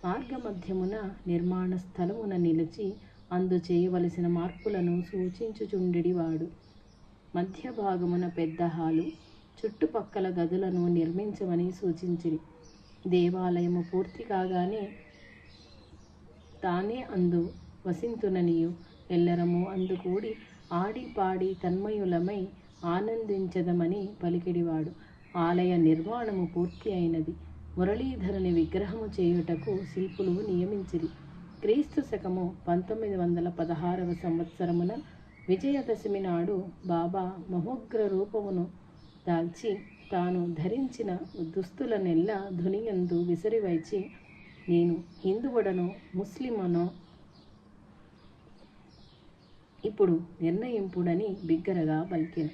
మార్గమధ్యమున నిర్మాణ స్థలమున నిలిచి అందు చేయవలసిన మార్పులను సూచించుచుండెడివాడు. మధ్య భాగమున పెద్ద హాలు, చుట్టుపక్కల గదులను నిర్మించమని సూచించిరి. దేవాలయము పూర్తి కాగానే తానే అందు వసింతుననియు ఎల్లరము అందు కూడి ఆడి పాడి తన్మయులమై ఆనందించదమని పలికిడివాడు. ఆలయ నిర్మాణము పూర్తి అయినది. మురళీధరుని విగ్రహము చేయుటకు శిల్పులు నియమించిరి. క్రీస్తు శకము 1916వ సంవత్సరమున విజయదశమి నాడు బాబా మహోగ్ర రూపమును దాల్చి తాను ధరించిన దుస్తులనెల్లా ధునియందు విసిరివైచి నేను హిందువుడనో ముస్లిమనో ఇప్పుడు నిర్ణయింపుడని బిగ్గరగా పలికెను.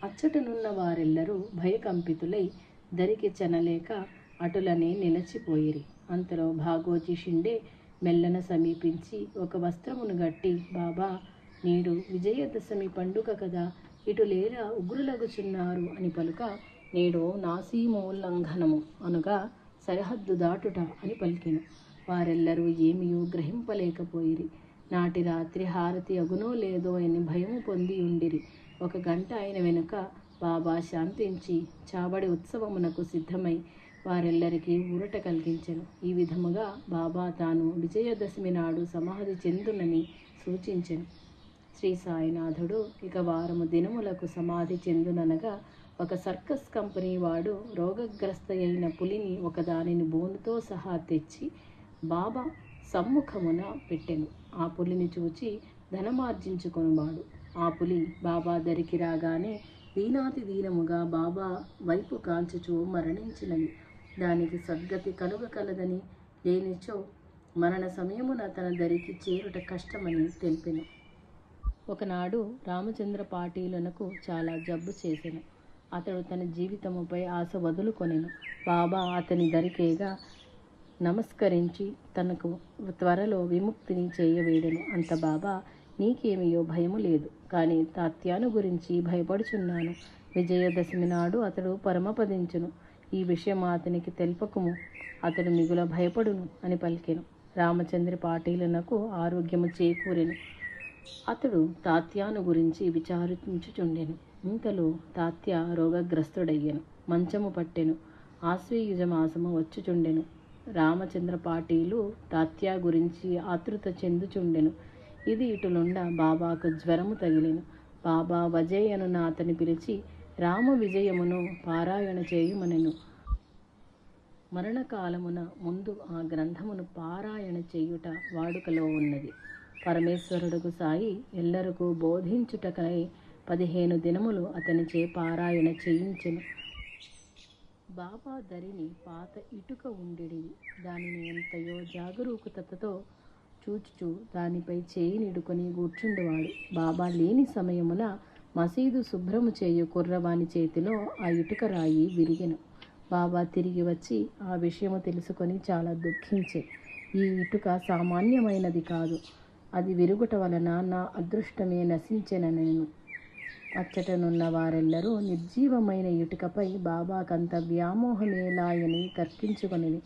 అచ్చటనున్న వారెల్లరూ భయకంపితులై దరికి చెనలేక అటులనే నిలచిపోయిరి. అంతలో భాగోజీ షిండే మెల్లన సమీపించి ఒక వస్త్రమును గట్టి, బాబా నేడు విజయదశమి పండుగ కదా, ఇటు లేరా ఉగ్రులగుచున్నారు అని పలుక, నేడు నాసీమోల్లంఘనము అనుగా సరిహద్దు దాటుట అని పలికెను. వారెల్లరూ ఏమియూ గ్రహింపలేకపోయిరి. నాటి రాత్రి హారతి అగునో లేదో అని భయము పొంది ఉండిరి. 1 గంట అయిన వెనుక బాబా శాంతించి చావడి ఉత్సవమునకు సిద్ధమై వారెల్లరికీ ఊరట కలిగించెను. ఈ విధముగా బాబా తాను విజయదశమి నాడు సమాధి చెందునని సూచించెను. శ్రీ సాయినాథుడు ఇక వారము దినములకు సమాధి చెందుననగా ఒక సర్కస్ కంపెనీ వాడు రోగగ్రస్త అయిన పులిని ఒకదానిని బోనుతో సహా తెచ్చి బాబా సమ్ముఖమున పెట్టెను. ఆ పులిని చూచి ధనమార్జించుకొనువాడు. ఆ పులి బాబా దరికి రాగానే దీనాతి దీనముగా బాబా వైపు కాంచుచూ మరణించినని, దానికి సద్గతి కలుగకలదని, లేనిచో మరణ సమయమున తన దరికి చేరుట కష్టమని తెలిపెను. ఒకనాడు రామచంద్ర పాటీలునకు చాలా జబ్బు చేసెను. అతడు తన జీవితముపై ఆశ వదులుకొనెను. బాబా అతని దరికేగా నమస్కరించి తనకు త్వరలో విముక్తిని చేయవేడెను. అంత బాబా, నీకేమియో భయము లేదు, కానీ తాత్యాను గురించి భయపడుచున్నాను. విజయదశమి నాడు అతడు పరమపదించును. ఈ విషయం అతనికి తెలుపకుము, అతడు మిగుల భయపడును అని పలికెను. రామచంద్ర పాటీలునకు ఆరోగ్యము చేకూరెను. అతడు తాత్యాను గురించి విచారించుచుండెను. ఇంతలో తాత్య రోగగ్రస్తుడయ్యెను. మంచము పట్టెను. ఆశ్వయుజ మాసము వచ్చుచుండెను. రామచంద్ర పాటీలు తాత్య గురించి ఆతృత చెందుచుండెను. ఇది ఇటులుండ బాబాకు జ్వరము తగిలెను. బాబా వజయ్యనున అతని పిలిచి రామ విజయమును పారాయణ చేయుమనెను. మరణకాలమున ముందు ఆ గ్రంథమును పారాయణ చేయుట వాడుకలో ఉన్నది. పరమేశ్వరుడుకు సాయి ఎల్లరకు బోధించుటకై 15 దినములు అతనిచే పారాయణ చేయించెను. బాబా దరిని పాత ఇటుక ఉండెడిది. దానిని ఎంతయో జాగరూకతతో చూచుచూ దానిపై చేయి నిడుకొని కూర్చుండేవాడు. బాబా లేని సమయమున మసీదు శుభ్రము చేయు కుర్రవాని చేతిలో ఆ ఇటుక రాయి విరిగెను. బాబా తిరిగి వచ్చి ఆ విషయము తెలుసుకొని చాలా దుఃఖించే, ఈ ఇటుక సామాన్యమైనది కాదు, అది విరుగుట వలన నా అదృష్టమే నశించెననెను. అచ్చటనున్న వారెల్లరూ నిర్జీవమైన ఇటుకపై బాబాకంత వ్యామోహమేలాయని తర్కించుకొనిది.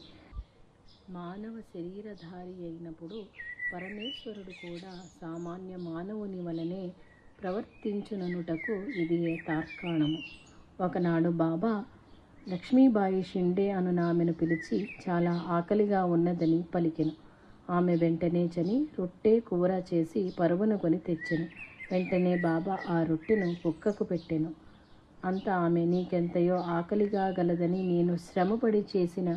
మానవ శరీరధారి అయినప్పుడు పరమేశ్వరుడు కూడా సామాన్య మానవుని వలనే ప్రవర్తించుననుటకు ఇది తార్కాణము. ఒకనాడు బాబా లక్ష్మీబాయి షిండే అనునామెను పిలిచి చాలా ఆకలిగా ఉన్నదని పలికెను. ఆమె వెంటనే చని రొట్టె కూర చేసి పరుగున కొని తెచ్చెను. వెంటనే బాబా ఆ రొట్టెను కుక్కకు పెట్టెను. అంత ఆమె, నీకెంతయో ఆకలిగా గలదని నేను శ్రమపడి చేసిన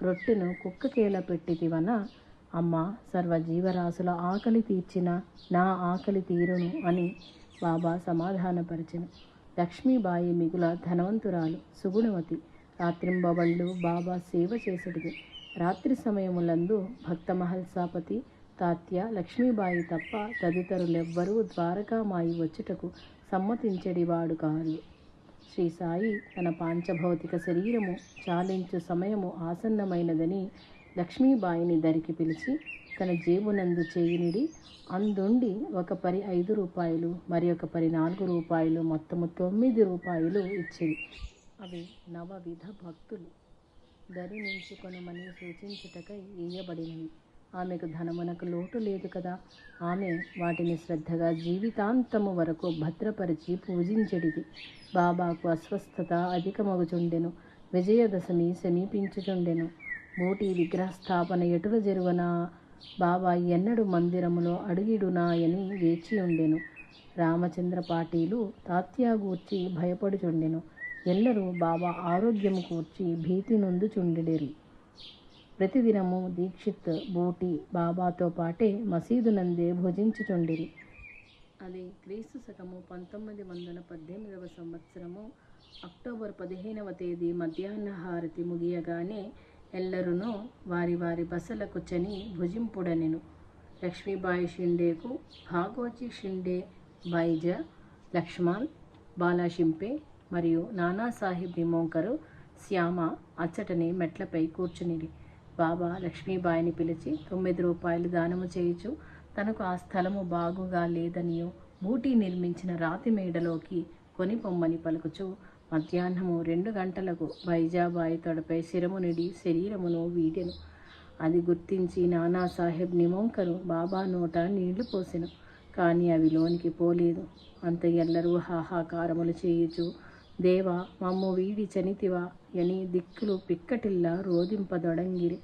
రొట్టెను కుక్కకేలా పెట్టితివనా? అమ్మ, సర్వజీవరాశుల ఆకలి తీర్చిన నా ఆకలి తీరును అని బాబా సమాధానపరిచెను. లక్ష్మీబాయి మిగుల ధనవంతురాలు, సుగుణవతి. రాత్రింబవళ్ళు బాబా సేవ చేసెడిది. రాత్రి సమయములందు భక్త మహల్సాపతి, తాత్య, లక్ష్మీబాయి తప్ప తదితరులెవ్వరూ ద్వారకామాయి వచ్చుటకు సమ్మతించెడివాడు కాదు. శ్రీ సాయి తన పాంచభౌతిక శరీరము చాలించు సమయము ఆసన్నమైనదని లక్ష్మీబాయిని దరికి పిలిచి తన జేబునందు చేయినిడి అందుండి ఒక పరి 5 రూపాయలు, మరి ఒక పరి 4 రూపాయలు, మొత్తము 9 రూపాయలు ఇచ్చింది. అవి నవవిధ భక్తులు ధరించుకొనమని సూచించుటకై ఇయ్యబడినవి. ఆమెకు ధనమునకు లోటు లేదు కదా. ఆమె వాటిని శ్రద్ధగా జీవితాంతము వరకు భద్రపరిచి పూజించెడిది. బాబాకు అస్వస్థత అధికమగుచుండెను. విజయదశమి సమీపించుచుండెను. బూటి విగ్రహస్థాపన ఎటుల జరుగునా, బాబా ఎన్నడు మందిరములో అడుగిడునాయని వేచియుండెను. రామచంద్ర పాటీలు తాత్యా గూర్చి భయపడుచుండెను. ఎల్లరూ బాబా ఆరోగ్యము కూర్చి భీతి నొందుచుండెడిరి. ప్రతిదినము దీక్షిత్ బూటి బాబాతో పాటే మసీదునందే భుజించుచుండిరి. అది క్రీస్తు శకము 1918వ సంవత్సరము అక్టోబర్ 15వ తేదీ మధ్యాహ్న హారతి ముగియగానే ఎల్లరునూ వారి వారి బసలకు చని భుజింపుడనెను. లక్ష్మీబాయి షిండేకు భాగోజీ షిండే, బైజా, లక్ష్మణ్, బాలాషింపే మరియు నానాసాహెబ్ నిమోంకరు, శ్యామ అచ్చటనే మెట్లపై కూర్చునిరి. బాబా లక్ష్మీబాయిని పిలిచి 9 రూపాయలు దానము చేయుచు తనకు ఆ స్థలము బాగుగా లేదనియో బూటీ నిర్మించిన రాతి మేడలోకి కొనిపొమ్మని పలుకుచు మధ్యాహ్నము 2 గంటలకు బైజాబాయి తొడపై శిరమునిడి శరీరమును వీడెను. అది గుర్తించి నానాసాహెబ్ నిమోంకరు బాబా నోట నీళ్లు పోసెను. కానీ అవి లోనికి పోలేదు. అంత ఎల్లరూ హాహాకారములు చేయుచు దేవా మమ్ము వీడి చనితివా అని దిక్కులు పిక్కటిల్లా రోదింపదొడంగిరి.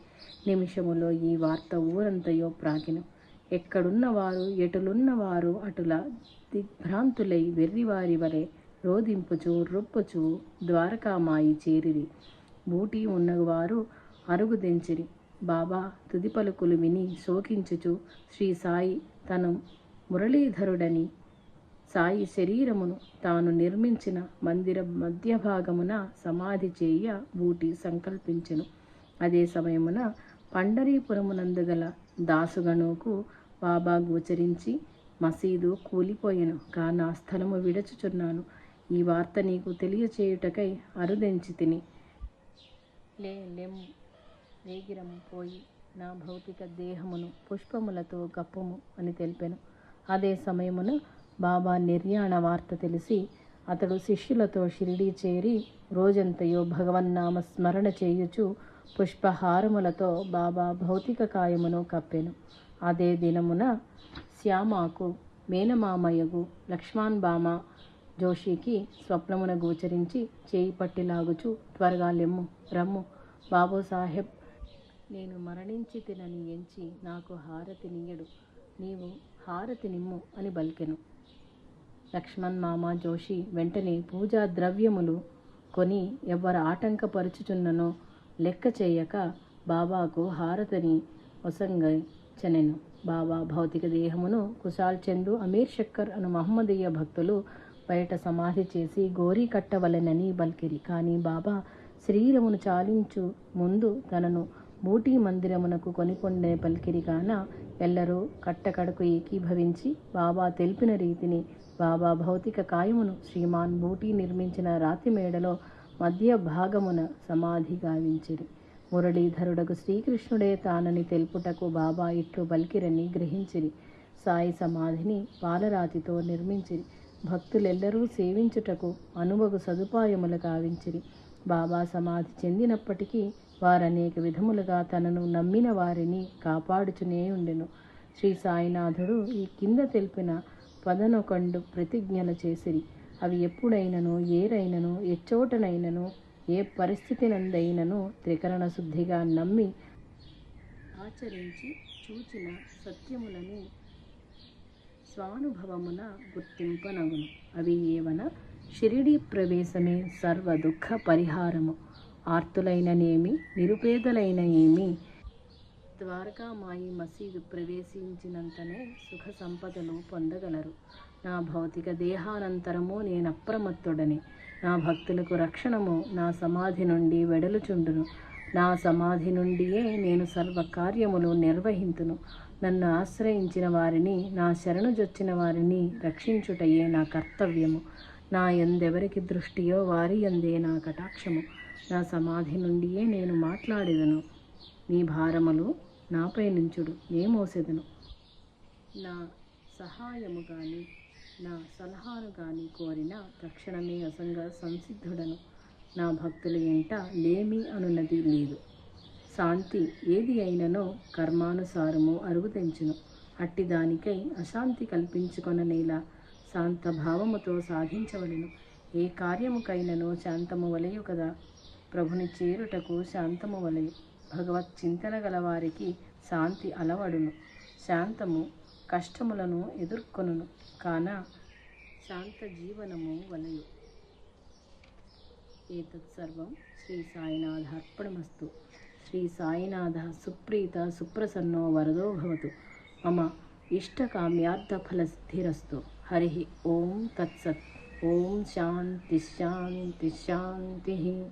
నిమిషములో ఈ వార్త ఊరంతయో ప్రాకిను. ఎక్కడున్నవారు ఎటులున్నవారు అటుల దిగ్భ్రాంతులై వెర్రివారి వలె రోదింపుచు రొప్పుచు ద్వారకామాయి చేరిరి. బూటీ ఉన్నవారు అరుగుదెంచిరి. బాబా తుది పలుకులు విని శోకించుచు శ్రీ సాయి తను మురళీధరుడని సాయి శరీరమును తాను నిర్మించిన మందిర మధ్యభాగమున సమాధి చేయ బూటి సంకల్పించెను. అదే సమయమున పండరీపురమునందు గల దాసుగణుకు బాబా గోచరించి మసీదు కూలిపోయెను, కాన స్థలము విడచుచున్నాను. ఈ వార్త నీకు తెలియచేయుటకై అరుదెంచి తిని లేము వేగిరము పోయి నా భౌతిక దేహమును పుష్పములతో కప్పుము అని తెలిపెను. అదే సమయమున బాబా నిర్యాణ వార్త తెలిసి అతడు శిష్యులతో షిరిడీ చేరి రోజంతయో భగవన్నామ స్మరణ చేయుచు పుష్పహారములతో బాబా భౌతిక కాయమును కప్పెను. అదే దినమున శ్యామకు మేనమామయ్యగు లక్ష్మణ్ బామ జోషికి స్వప్నమున గోచరించి చేయి పట్టి లాగుచు త్వరగా లెమ్ము రమ్ము బాబుసాహెబ్ నేను మరణించి తినని ఎంచి నాకు హారతి నీయడు, నీవు హారతి నిమ్ము అని బలికెను. లక్ష్మణ్ మామ జోషి వెంటనే పూజా ద్రవ్యములు కొని ఎవ్వరు ఆటంకపరుచుచున్ననో లెక్క చేయక బాబాకు హారతిని ఒసంగచెనెను. బాబా భౌతిక దేహమును కుశాల్ చందు, అమీర్ షక్కర్ అను మహమ్మదీయ భక్తులు బయట సమాధి చేసి గోరీ కట్టవలెనని బల్కిరి. కానీ బాబా శరీరమును చాలించు ముందు తనను బూటీ మందిరమునకు కొనికొండే పలికిరి. కాన ఎల్లరూ కట్టకడకు ఏకీభవించి బాబా తెలిపిన రీతిని బాబా భౌతిక కాయమును శ్రీమాన్ బూటీ నిర్మించిన రాతి మేడలో మధ్య భాగమున సమాధి గావించిరి. మురళీధరుడకు శ్రీకృష్ణుడే తానని తెలుపుటకు బాబా ఇట్లు బలికిరని గ్రహించిరి. సాయి సమాధిని పాలరాతితో నిర్మించిరి. భక్తులెల్లరూ సేవించుటకు అనువగు సదుపాయములు గావించిరి. బాబా సమాధి చెందినప్పటికీ వారనేక విధములుగా తనను నమ్మిన వారిని కాపాడుచునే ఉండెను. శ్రీ సాయినాథుడు ఈ కింద తెలిపిన 11 ప్రతిజ్ఞలు చేసిరి. అవి ఎప్పుడైనను ఏరైనను ఎచ్చోటనైనను ఏ పరిస్థితినందైనను త్రికరణ శుద్ధిగా నమ్మి ఆచరించి చూచిన సత్యములను స్వానుభవమున గుర్తింపనగును. అవి ఏవన షిరిడీ ప్రవేశమే సర్వ దుఃఖ పరిహారము. ఆర్తులైననేమి నిరుపేదలైన ఏమి ద్వారకామాయి మసీదు ప్రవేశించినంతనే సుఖ సంపదలు పొందగలరు. నా భౌతిక దేహానంతరము నేను అప్రమత్తుడని. నా భక్తులకు రక్షణము నా సమాధి నుండి వెడలుచుండును. నా సమాధి నుండియే నేను సర్వకార్యములు నిర్వహింతును. నన్ను ఆశ్రయించిన వారిని, నా శరణుజొచ్చిన వారిని రక్షించుటయే నా కర్తవ్యము. నా ఎందెవరికి దృష్టియో వారి ఎందే నా కటాక్షము. నా సమాధి నుండియే నేను మాట్లాడేదను. నీ భారములు నాపై నుంచుడు, నే మోసెదను. నా సహాయము కానీ నా సలహాను కానీ కోరిన తక్షణమే సంసిద్ధుడను. నా భక్తుల ఎంట లేమి అనున్నది లేదు. శాంతి ఏది అయిననో కర్మానుసారము అరువు తెంచును. అట్టి దానికై అశాంతి కల్పించుకొననేలా శాంత భావముతో సాధించవలెను. ఏ కార్యముకైనను శాంతము వలయు కదా. ప్రభుని చేరుటకు శాంతము వలయు. భగవత్ చింతన గల వారికి శాంతి అలవడును. శాంతము కష్టములను ఎదుర్కొనును కాన శాంత జీవనము వలయు. ఏతత్ సర్వం శ్రీ సాయినాథార్పణమస్తు. శ్రీ సాయినాథ సుప్రీత సుప్రసన్నో వరదో భవతు. మమ ఇష్టకామ్యార్థఫలసిద్ధిరస్తు. హరి ఓం తత్సత్. ఓం శాంతి శాంతి శాంతి.